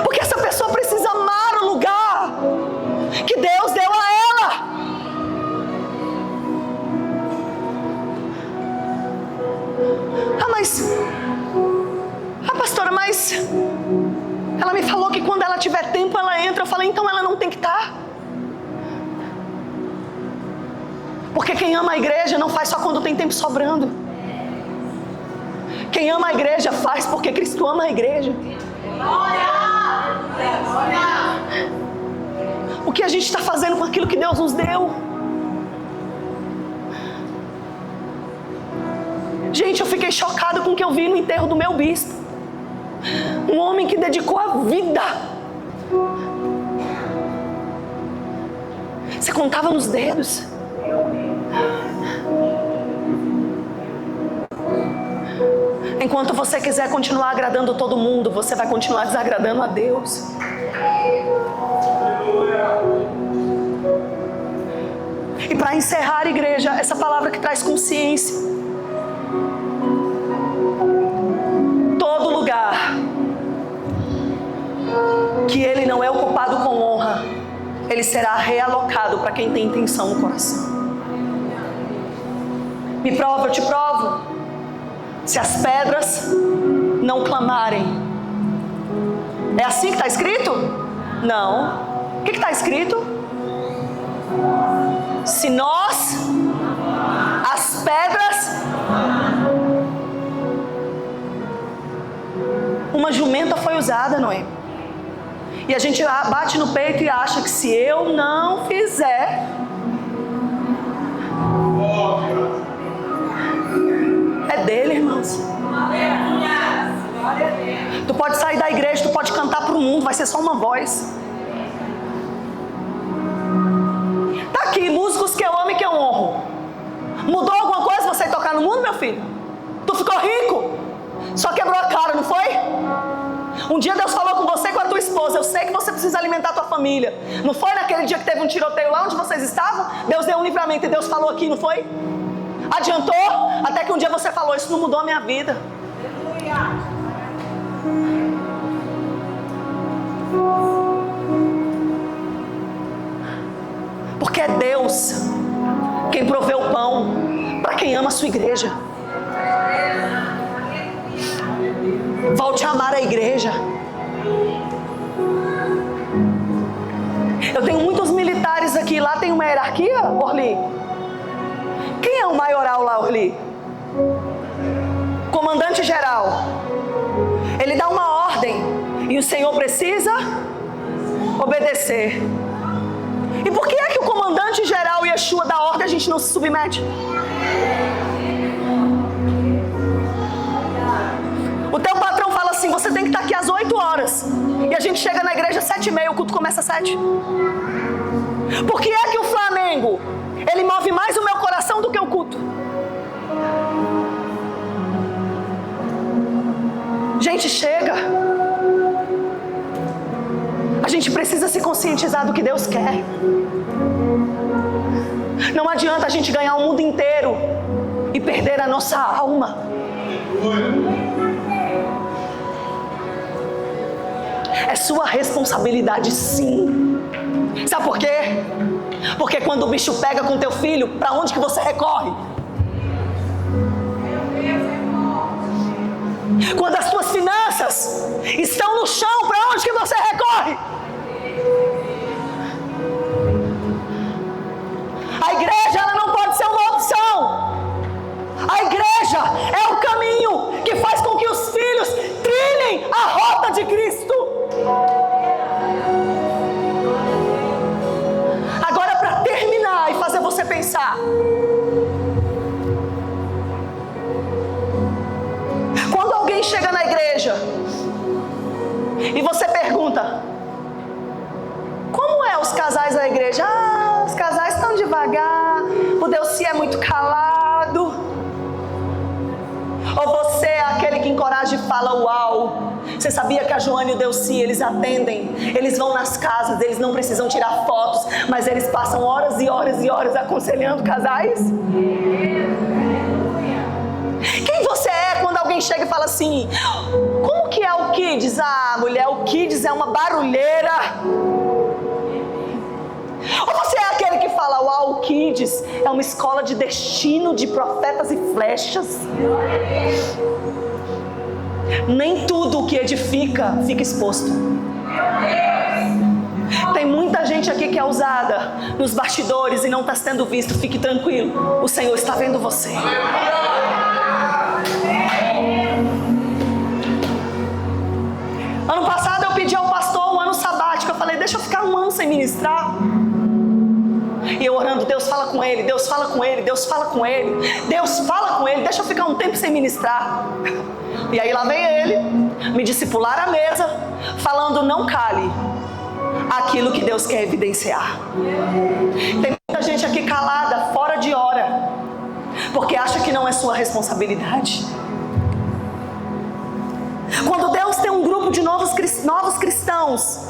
S1: Porque essa pessoa precisa amar o lugar que Deus deu a ela. Pastora, mas ela me falou que quando ela tiver tempo ela entra. Eu falei, então ela não tem que estar. Porque quem ama a igreja não faz só quando tem tempo sobrando. Quem ama a igreja faz porque Cristo ama a igreja. O que a gente está fazendo com aquilo que Deus nos deu? Gente, eu fiquei chocada com o que eu vi no enterro do meu bispo. Um homem que dedicou a vida. Você contava nos dedos. Enquanto você quiser continuar agradando todo mundo, você vai continuar desagradando a Deus. E para encerrar, igreja, essa palavra que traz consciência. Todo lugar que ele não é ocupado com honra, ele será realocado para quem tem intenção no coração. Me prova, eu te provo. Se as pedras não clamarem. É assim que está escrito? Não. O que está escrito? Se nós, as pedras... Uma jumenta foi usada, Noé. E a gente bate no peito e acha que se eu não fizer... É dele, irmãos. Tu pode sair da igreja, tu pode cantar para o mundo, vai ser só uma voz. Tá aqui, músicos que eu amo e que eu honro. Mudou alguma coisa você tocar no mundo, meu filho? Tu ficou rico? Só quebrou a cara, não foi? Um dia Deus falou com você e com a tua esposa, eu sei que você precisa alimentar a tua família. Não foi naquele dia que teve um tiroteio lá onde vocês estavam? Deus deu um livramento e Deus falou aqui, não foi? Adiantou? Até que um dia você falou, isso não mudou a minha vida. Porque é Deus quem provê o pão para quem ama a sua igreja. Volte a amar a igreja. Eu tenho muitos militares aqui. Lá tem uma hierarquia, Orly? Quem é um maioral lá, Orli. Comandante geral. Ele dá uma ordem e o Senhor precisa obedecer. E por que é que o comandante geral Yeshua dá ordem e a gente não se submete? O teu patrão fala assim: você tem que estar aqui às 8 horas. E a gente chega na igreja às 7h30, o culto começa às 7. Por que é que o Flamengo, ele move mais o meu coração do que o culto? Gente, chega. A gente precisa se conscientizar do que Deus quer. Não adianta a gente ganhar o mundo inteiro e perder a nossa alma. É sua responsabilidade, sim. Sabe por quê? Porque quando o bicho pega com teu filho, para onde que você recorre? Quando as tuas finanças estão no chão, para onde que você recorre? A igreja, ela não pode ser uma opção. A igreja é o caminho que faz com que os filhos trilhem a rota de Cristo. Agora, para terminar e fazer você pensar, quando alguém chega na igreja e você pergunta: como é os casais da igreja? Ah, os casais estão devagar, o Deus é muito calado. Ou você é aquele que encoraja e fala: uau, você sabia que a Joana e o Delci, eles atendem, eles vão nas casas, eles não precisam tirar fotos, mas eles passam horas e horas e horas aconselhando casais? Quem você é quando alguém chega e fala assim: como que é o Kids? Ah, mulher, o Kids é uma barulheira. Ou você é aquele que fala: uau, o Kids é uma escola de destino de profetas e flechas? Nem tudo o que edifica fica exposto. Tem muita gente aqui que é usada nos bastidores e não está sendo visto. Fique tranquilo, o Senhor está vendo você. Ano passado eu pedi ao pastor um ano sabático. Eu falei: deixa eu ficar um ano sem ministrar. E eu orando: Deus fala com ele, Deus fala com ele, Deus fala com ele, Deus fala com ele, deixa eu ficar um tempo sem ministrar. E aí lá vem ele, me discipular à mesa, falando: não cale aquilo que Deus quer evidenciar. Tem muita gente aqui calada, fora de hora, porque acha que não é sua responsabilidade. Quando Deus tem um grupo de novos cristãos,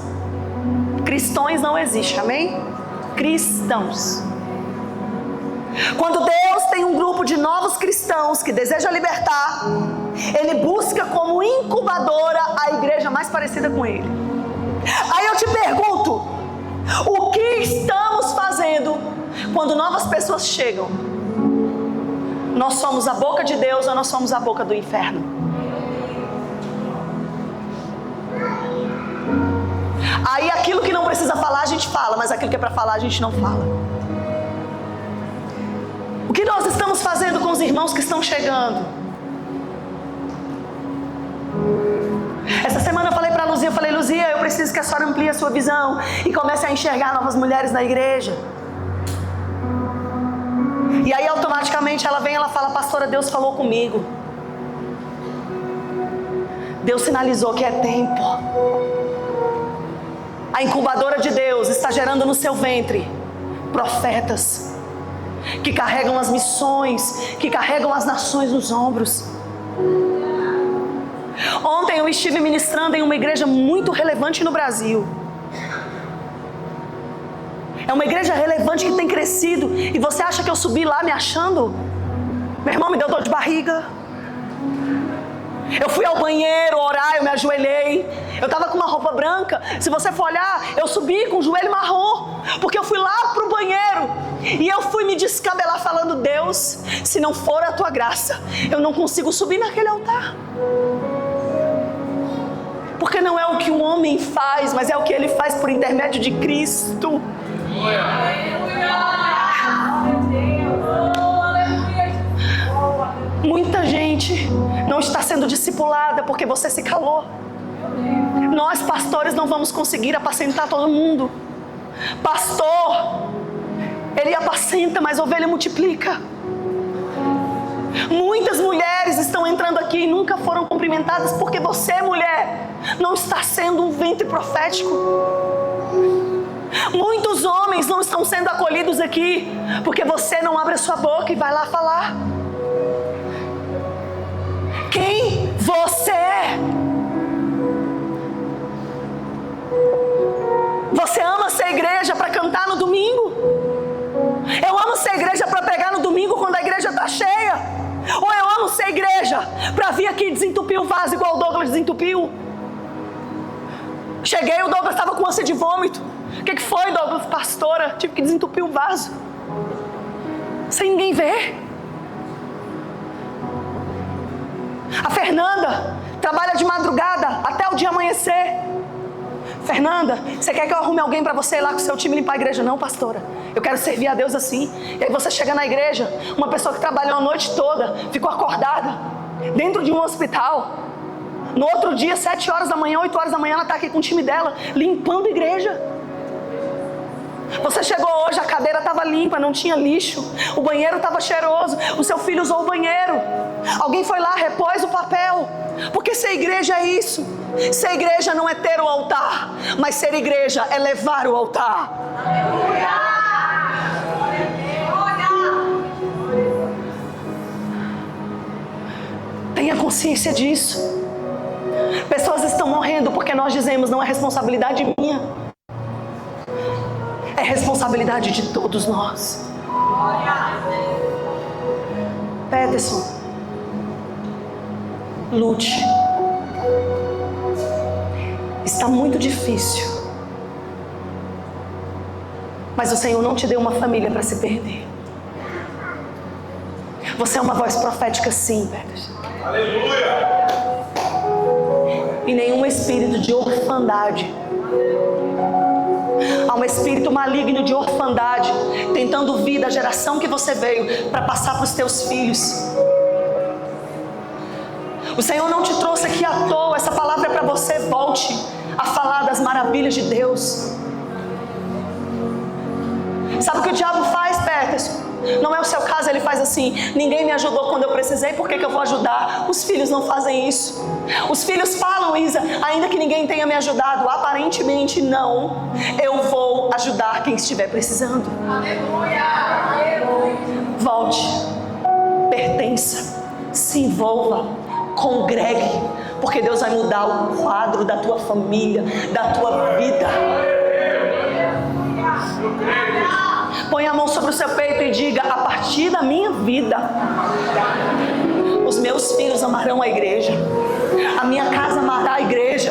S1: cristões não existe, amém? Cristãos. Quando Deus tem um grupo de novos cristãos que deseja libertar, Ele busca como incubadora a igreja mais parecida com Ele. Aí eu te pergunto: o que estamos fazendo quando novas pessoas chegam? Nós somos a boca de Deus ou nós somos a boca do inferno? Aí aquilo que não precisa falar a gente fala, mas aquilo que é para falar a gente não fala. O que nós estamos fazendo com os irmãos que estão chegando? Essa semana eu falei para a Luzia, Luzia, eu preciso que a senhora amplie a sua visão e comece a enxergar novas mulheres na igreja. E aí automaticamente ela vem e ela fala: pastora, Deus falou comigo. Deus sinalizou que é tempo. A incubadora de Deus está gerando no seu ventre profetas que carregam as missões, que carregam as nações nos ombros. Ontem eu estive ministrando em uma igreja muito relevante no Brasil. É uma igreja relevante que tem crescido. E você acha que eu subi lá me achando? Meu irmão, me deu dor de barriga. Eu fui ao banheiro orar, eu me ajoelhei. Eu estava com uma roupa branca. Se você for olhar, eu subi com o joelho marrom, porque eu fui lá para o banheiro e eu fui me descabelar falando: Deus, se não for a tua graça, eu não consigo subir naquele altar. Porque não é o que o homem faz, mas é o que ele faz por intermédio de Cristo. gente não está sendo discipulada porque você se calou. Nós, pastores, não vamos conseguir apacentar todo mundo. Pastor, ele apacenta, mas a ovelha multiplica. Muitas mulheres estão entrando aqui e nunca foram cumprimentadas porque você, mulher, não está sendo um ventre profético. Muitos homens não estão sendo acolhidos aqui porque você não abre a sua boca e vai lá falar. Quem você é? Você ama ser igreja para cantar no domingo? Eu amo ser igreja para pregar no domingo quando a igreja está cheia? Ou eu amo ser igreja para vir aqui desentupir o vaso igual o Douglas desentupiu? Cheguei, o Douglas estava com ânsia de vômito. O que foi, Douglas? Pastora, tive que desentupir o vaso. Sem ninguém ver. A Fernanda trabalha de madrugada até o dia amanhecer. Fernanda, você quer que eu arrume alguém para você ir lá com o seu time limpar a igreja? Não, pastora, eu quero servir a Deus assim. E aí você chega na igreja, uma pessoa que trabalhou a noite toda, ficou acordada, dentro de um hospital. No outro dia, 7 horas da manhã, 8 horas da manhã, ela está aqui com o time dela, limpando a igreja. Você chegou hoje, a cadeira estava limpa, não tinha lixo, o banheiro estava cheiroso, o seu filho usou o banheiro, alguém foi lá, repôs o papel. Porque ser igreja é isso. Ser igreja não é ter o altar, mas ser igreja é levar o altar. Tenha consciência disso. Pessoas estão morrendo porque nós dizemos: não é responsabilidade minha, é responsabilidade de todos nós. Peterson, lute. Está muito difícil, mas o Senhor não te deu uma família para se perder. Você é uma voz profética, sim, Peterson.
S2: Aleluia!
S1: E nenhum espírito de orfandade. Há um espírito maligno de orfandade tentando vir da geração que você veio para passar para os teus filhos. O Senhor não te trouxe aqui à toa. Essa palavra é para você. Volte a falar das maravilhas de Deus. Sabe o que o diabo faz, Peterson? Não é o seu caso, ele faz assim: ninguém me ajudou quando eu precisei, por que eu vou ajudar? Os filhos não fazem isso. Os filhos falam, Isa, ainda que ninguém tenha me ajudado, aparentemente não, eu vou ajudar quem estiver precisando. Aleluia! Aleluia! Volte, pertença, se envolva, congregue, porque Deus vai mudar o quadro da tua família, da tua vida. Põe a mão sobre o seu peito e diga: a partir da minha vida, os meus filhos amarão a igreja, a minha casa amará a igreja,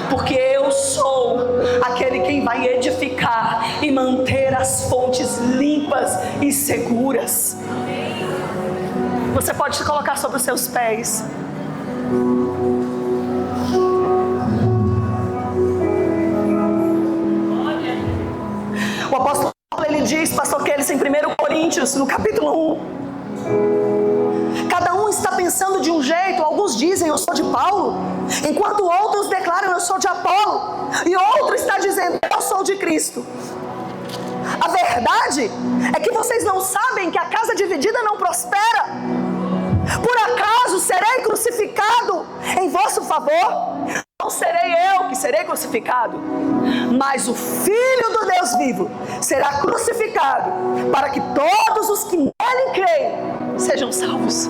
S1: porque eu sou aquele quem vai edificar e manter as fontes limpas e seguras. Você pode se colocar sobre os seus pés. O apóstolo Paulo, ele diz, pastor Kelly, em 1 Coríntios, no capítulo 1. Cada um está pensando de um jeito. Alguns dizem: eu sou de Paulo, enquanto outros declaram: eu sou de Apolo, e outro está dizendo: eu sou de Cristo. A verdade é que vocês não sabem que a casa dividida não prospera. Por acaso serei crucificado em vosso favor? Não serei eu que serei crucificado, mas o Filho do Deus vivo será crucificado, para que todos os que nele creem sejam salvos.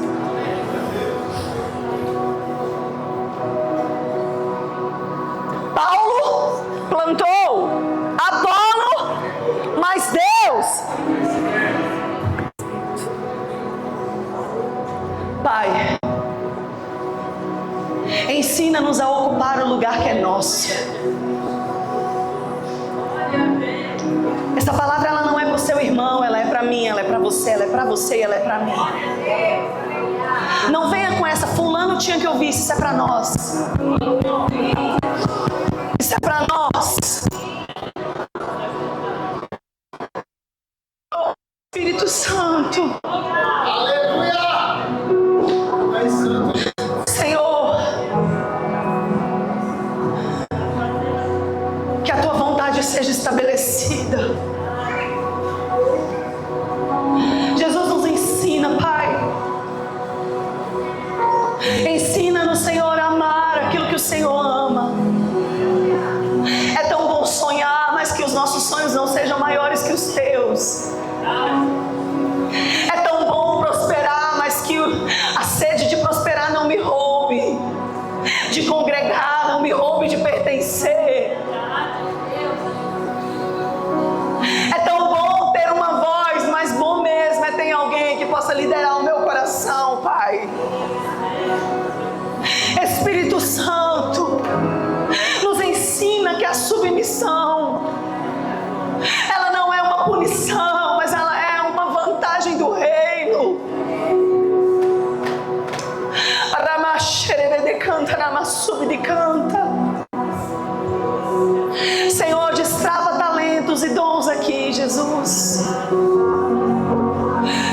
S1: Paulo plantou, Apolo, mas Deus. Pai, ensina-nos a ocupar o lugar que é nosso. Essa palavra, ela não é para o seu irmão, ela é para mim, ela é para você, ela é para você e ela é para mim. Não venha com essa: fulano tinha que ouvir. Isso é para nós. Isso é para nós. Oh, Espírito Santo.
S2: Aleluia!
S1: vontade seja estabelecida. Jesus nos ensina, Pai. Ensina-nos, Senhor, a amar aquilo que o Senhor ama. É tão bom sonhar, mas que os nossos sonhos não sejam maiores que os teus. É tão bom prosperar, mas que a sede de prosperar não me roube, de congregar não me roube de pertencer. É tão bom ter uma voz, mas bom mesmo é ter alguém que possa liderar o meu coração, Pai. Espírito Santo, nos ensina que a submissão, ela não é uma punição, mas ela é uma vantagem do reino. Senhor, destrava talentos e dons aqui, Jesus.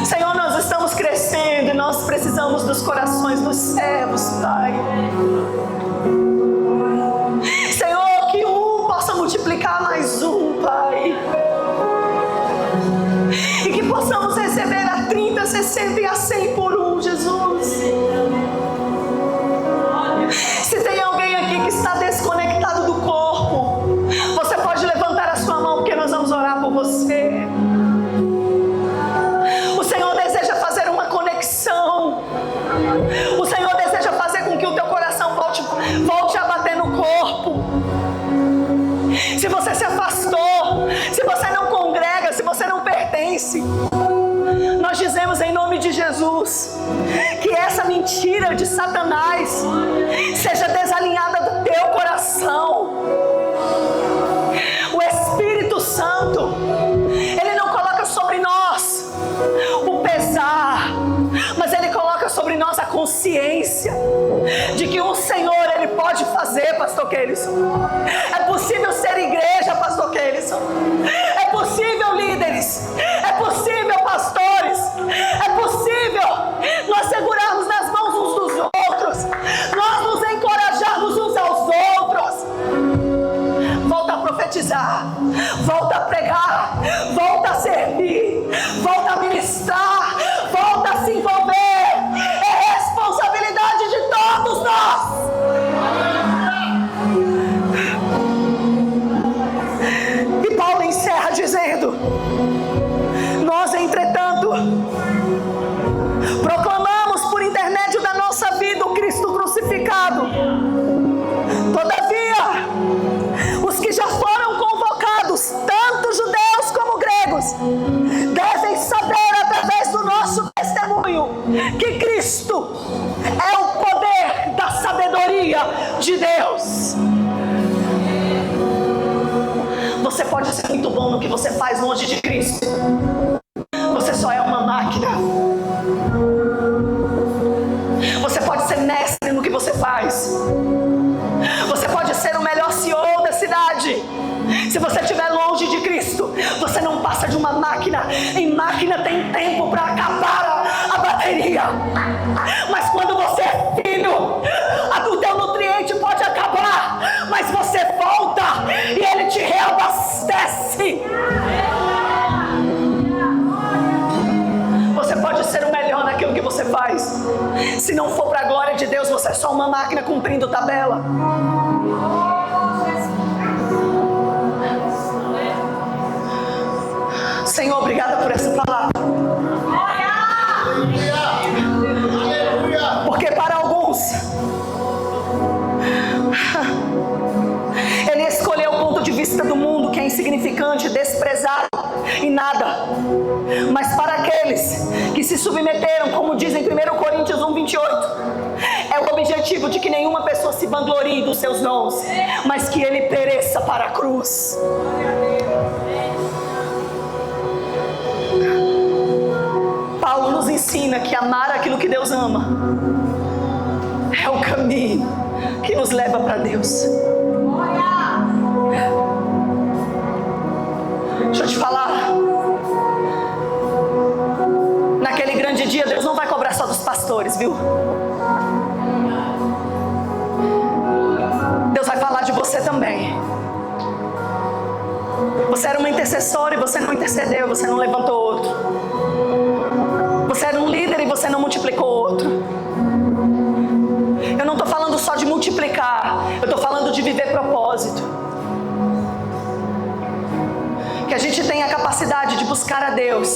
S1: Senhor, nós estamos crescendo e nós precisamos dos corações dos servos, Pai. Senhor, que um possa multiplicar mais um, Pai. E que possamos receber a 30, 60 e a 100 por um, Jesus. Se tem alguém aqui que está desconectado do corpo, você pode levantar a sua mão, porque nós vamos orar por você. O Senhor deseja fazer uma conexão. O Senhor deseja fazer com que o teu coração volte a bater no corpo. Se você se afastou, se você não congrega, se você não pertence, nós dizemos em nome de Jesus que essa mentira de Satanás seja desalinhada do teu coração. O Espírito Santo, Ele não coloca sobre nós o pesar, mas Ele coloca sobre nós a consciência de que o Senhor, Ele pode fazer, pastor Kellyson. É possível ser igreja, pastor Kellyson. É possível, líderes. É possível, pastores. É possível nós segurarmos nas mãos uns dos outros, nós nos encorajarmos uns aos outros. Volta a profetizar, volta a pregar, volta a servir, volta a ministrar, volta a se envolver. É responsabilidade de todos nós. E Paulo encerra dizendo: nós, entretanto, proclamamos por intermédio da nossa vida o Cristo crucificado. Todavia, os que já foram convocados, tanto judeus como gregos, devem saber através do nosso testemunho que Cristo é o poder da sabedoria de Deus. Você pode ser muito bom no que você faz longe de Cristo. Você só é uma máquina. Você pode ser mestre no que você faz. Você pode ser o melhor CEO da cidade. Se você estiver longe de Cristo, você não passa de uma máquina. E máquina tem tempo para acabar a bateria. Mas quando você é filho, o teu nutriente pode acabar, mas você volta e Ele te reabastece. Você pode ser o melhor naquilo que você faz. Se não for para a glória de Deus, você é só uma máquina cumprindo tabela. Senhor, obrigada por essa palavra. Porque para alguns, Ele escolheu o ponto de vista do mundo, que é insignificante, desprezado e nada. Mas para aqueles que se submeteram, como diz em 1 Coríntios 1:28, é o objetivo de que nenhuma pessoa se vanglorie dos seus dons, mas que ele pereça para a cruz. Paulo nos ensina que amar aquilo que Deus ama é o caminho que nos leva para Deus. Deixa eu te falar, naquele grande dia Deus não vai cobrar só dos pastores, viu? Deus vai falar de você também. Você era uma intercessora e você não intercedeu, você não levantou outro. Você era um líder e você não multiplicou outro. Eu não estou falando só de multiplicar, eu estou falando de viver propósito. Que a gente tenha a capacidade de buscar a Deus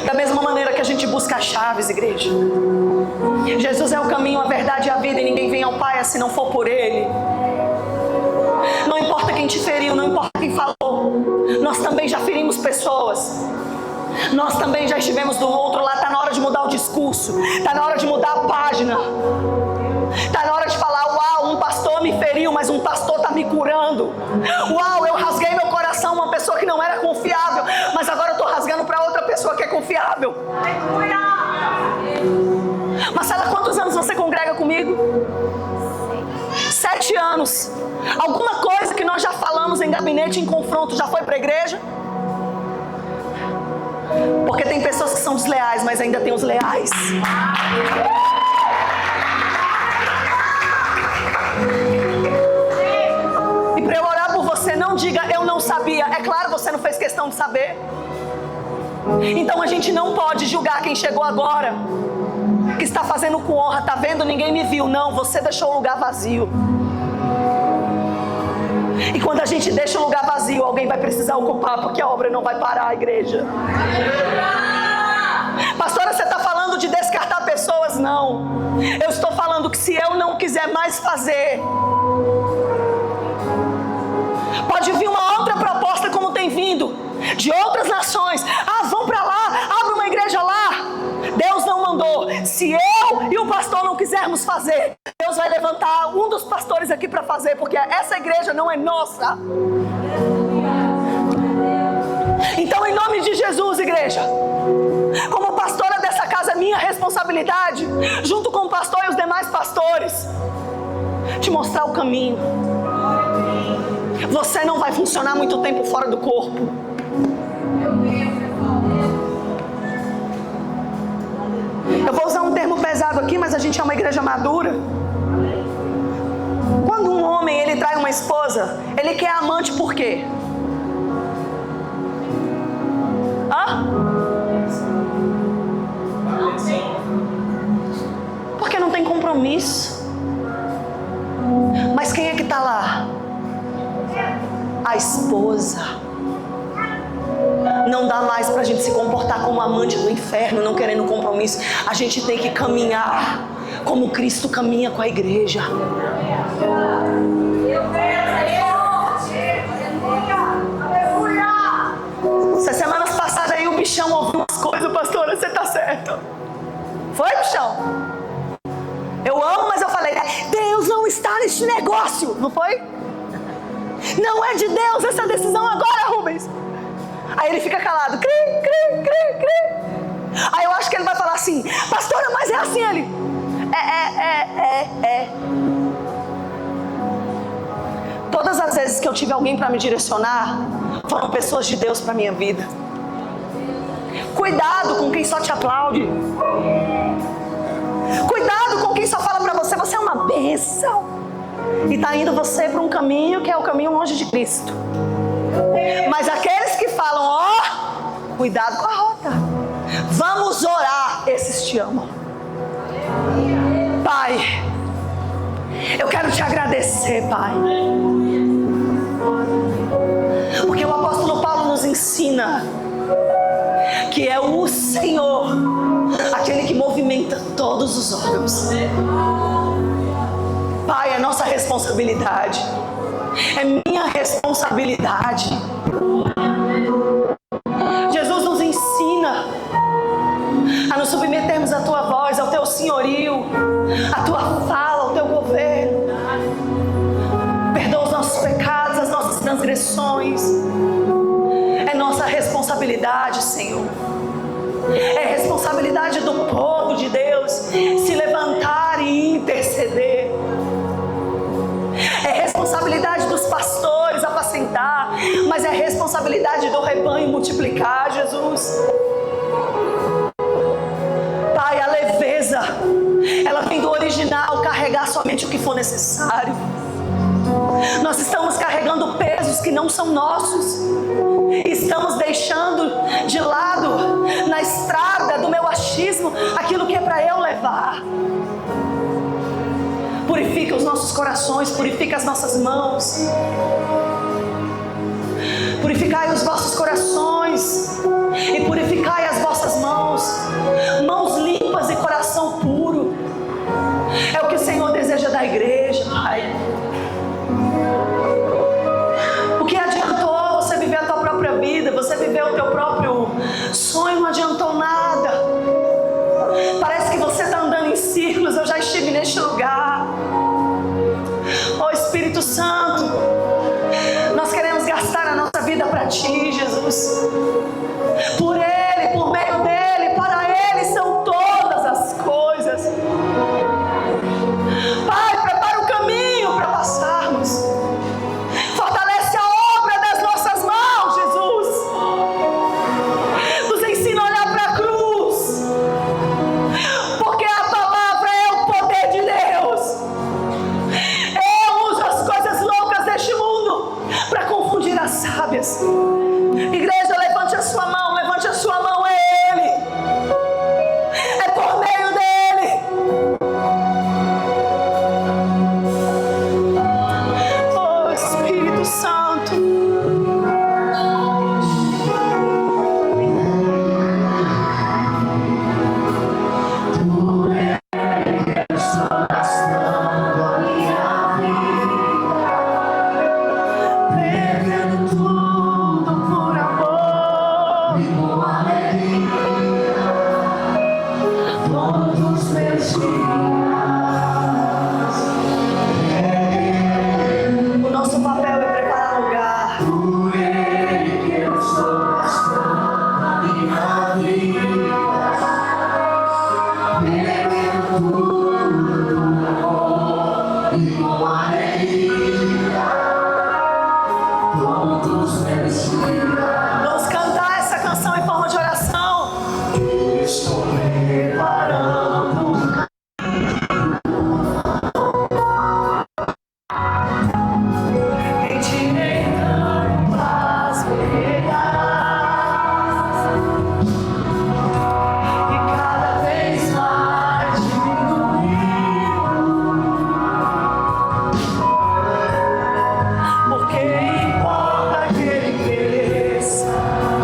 S1: da mesma maneira que a gente busca as chaves, igreja. Jesus é o caminho, a verdade e a vida, e ninguém vem ao Pai se não for por Ele. Não importa quem te feriu, não importa quem falou, nós também já ferimos pessoas. Nós também já estivemos do outro lado. Está na hora de mudar o discurso, está na hora de mudar a página, está na hora de falar: uau, um pastor me feriu, mas um pastor está me curando. Uau, eu rasguei meu coração, uma pessoa que não era confiável, mas agora eu estou rasgando para outra pessoa que é confiável. Marcela, quantos anos você congrega comigo? 7 anos. Alguma coisa que nós já falamos em gabinete, em confronto, já foi para a igreja? Porque tem pessoas que são desleais, mas ainda tem os leais. E para eu orar por você, não diga eu não sabia. É claro, você não fez questão de saber. Então a gente não pode julgar quem chegou agora, que está fazendo com honra. Tá vendo? Ninguém me viu. Não, você deixou o lugar vazio. E quando a gente deixa o lugar vazio, alguém vai precisar ocupar, porque a obra não vai parar, igreja. Pastora, você está falando de descartar pessoas? Não. Eu estou falando que se eu não quiser mais fazer, pode vir uma outra proposta, como tem vindo de outras nações. Ah, vão para lá, abre uma igreja lá. Deus não mandou. Se eu e o pastor não quisermos fazer, Deus vai levantar um dos pastores aqui para fazer, porque essa igreja não é nossa. Então, em nome de Jesus, igreja, como pastora dessa casa, é minha responsabilidade, junto com o pastor e os demais pastores, te mostrar o caminho. Você não vai funcionar muito tempo fora do corpo. Eu vou usar um termo pesado aqui, mas a gente é uma igreja madura. Quando um homem ele trai uma esposa, ele quer amante por quê? Porque não tem compromisso. Mas quem é que está lá? A esposa. Não dá mais para a gente se comportar como amante do inferno, não querendo compromisso. A gente tem que caminhar como Cristo caminha com a igreja. Essas semanas passadas aí o bichão ouviu umas coisas, pastora, você tá certo. Foi, bichão? Eu amo, mas eu falei, Deus não está neste negócio, não foi? Não é de Deus essa decisão agora, Rubens. Aí ele fica calado, cri, cri, cri, cri. Aí eu acho que ele vai falar assim, pastora, mas é assim. Ele, Todas as vezes que eu tive alguém para me direcionar, foram pessoas de Deus para minha vida. Cuidado com quem só te aplaude. Cuidado com quem só fala para você, você é uma bênção. E está indo você para um caminho que é o caminho longe de Cristo. Mas aqueles que falam, cuidado com a rota. Vamos orar, esses te amam. Pai, eu quero te agradecer, Pai. Porque o apóstolo Paulo nos ensina que é o Senhor, aquele que movimenta todos os órgãos. Pai, é nossa responsabilidade. É minha responsabilidade. Jesus nos ensina a nos submetermos à Tua voz, ao Teu senhorio, à Tua fala, ao Teu governo. Perdoa os nossos pecados, as nossas transgressões. É nossa responsabilidade, Senhor. É responsabilidade do povo de Deus se levantar e interceder. É responsabilidade dos pastores apacentar, mas é responsabilidade do rebanho multiplicar, Jesus. Pai, a leveza, ela vem do original, carregar somente o que for necessário. Nós estamos carregando pesos que não são nossos. Estamos deixando de lado, na estrada do meu achismo, aquilo que é para eu levar. Purifica os nossos corações, purifica as nossas mãos. Purificai os vossos corações e purificai as vossas mãos. Mãos limpas e coração puro. É o que o Senhor deseja da igreja, Pai. O que adiantou você viver a tua própria vida, você viver o teu próprio sonho, não adiantou nada. Parece que você está andando em círculos. Eu já estive neste lugar. Oh Espírito Santo, nós queremos gastar a nossa vida para Ti, Jesus. Por Ele, por meio dEle, para Ele são todas as coisas. Pai, prepara o caminho para passarmos. Fortalece a obra das nossas mãos, Jesus. Nos ensina a olhar para a cruz, porque a palavra é o poder de Deus. Eu uso as coisas loucas deste mundo para confundir as sábias. Igreja, levante a sua mão, levante a sua mão, é Ele. É por meio dEle. Oh Espírito Santo. Perdendo tudo por amor, todos os meus dias. O nosso papel é preparar lugar. Por Ele que eu estou gastando a minha vida, perdendo tudo por amor e com alegria. Todos meus dias. Vamos cantar essa canção em forma de oração. Estou preparando. Quem te negar faz pegar, e cada vez mais diminuir, porque importa que Ele cresça.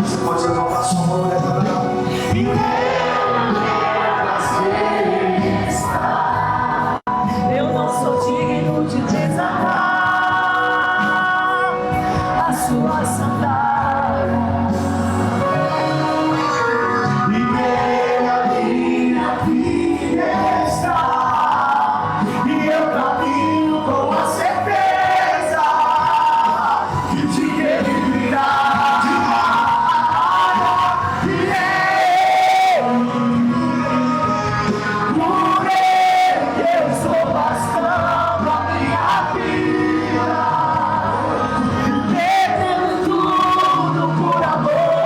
S2: Você pode levantar sua mão nessa hora.
S1: E nela está. Eu não sou digno de desatar a sua sandália. E nela minha vida está. E eu caminho com a certeza de que Ele virá. Por Ele que eu estou gastando a minha vida, perdendo tudo por amor.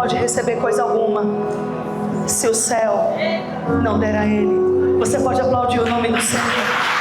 S1: pode receber coisa alguma se o céu não der a Ele. Você pode aplaudir o nome do Senhor.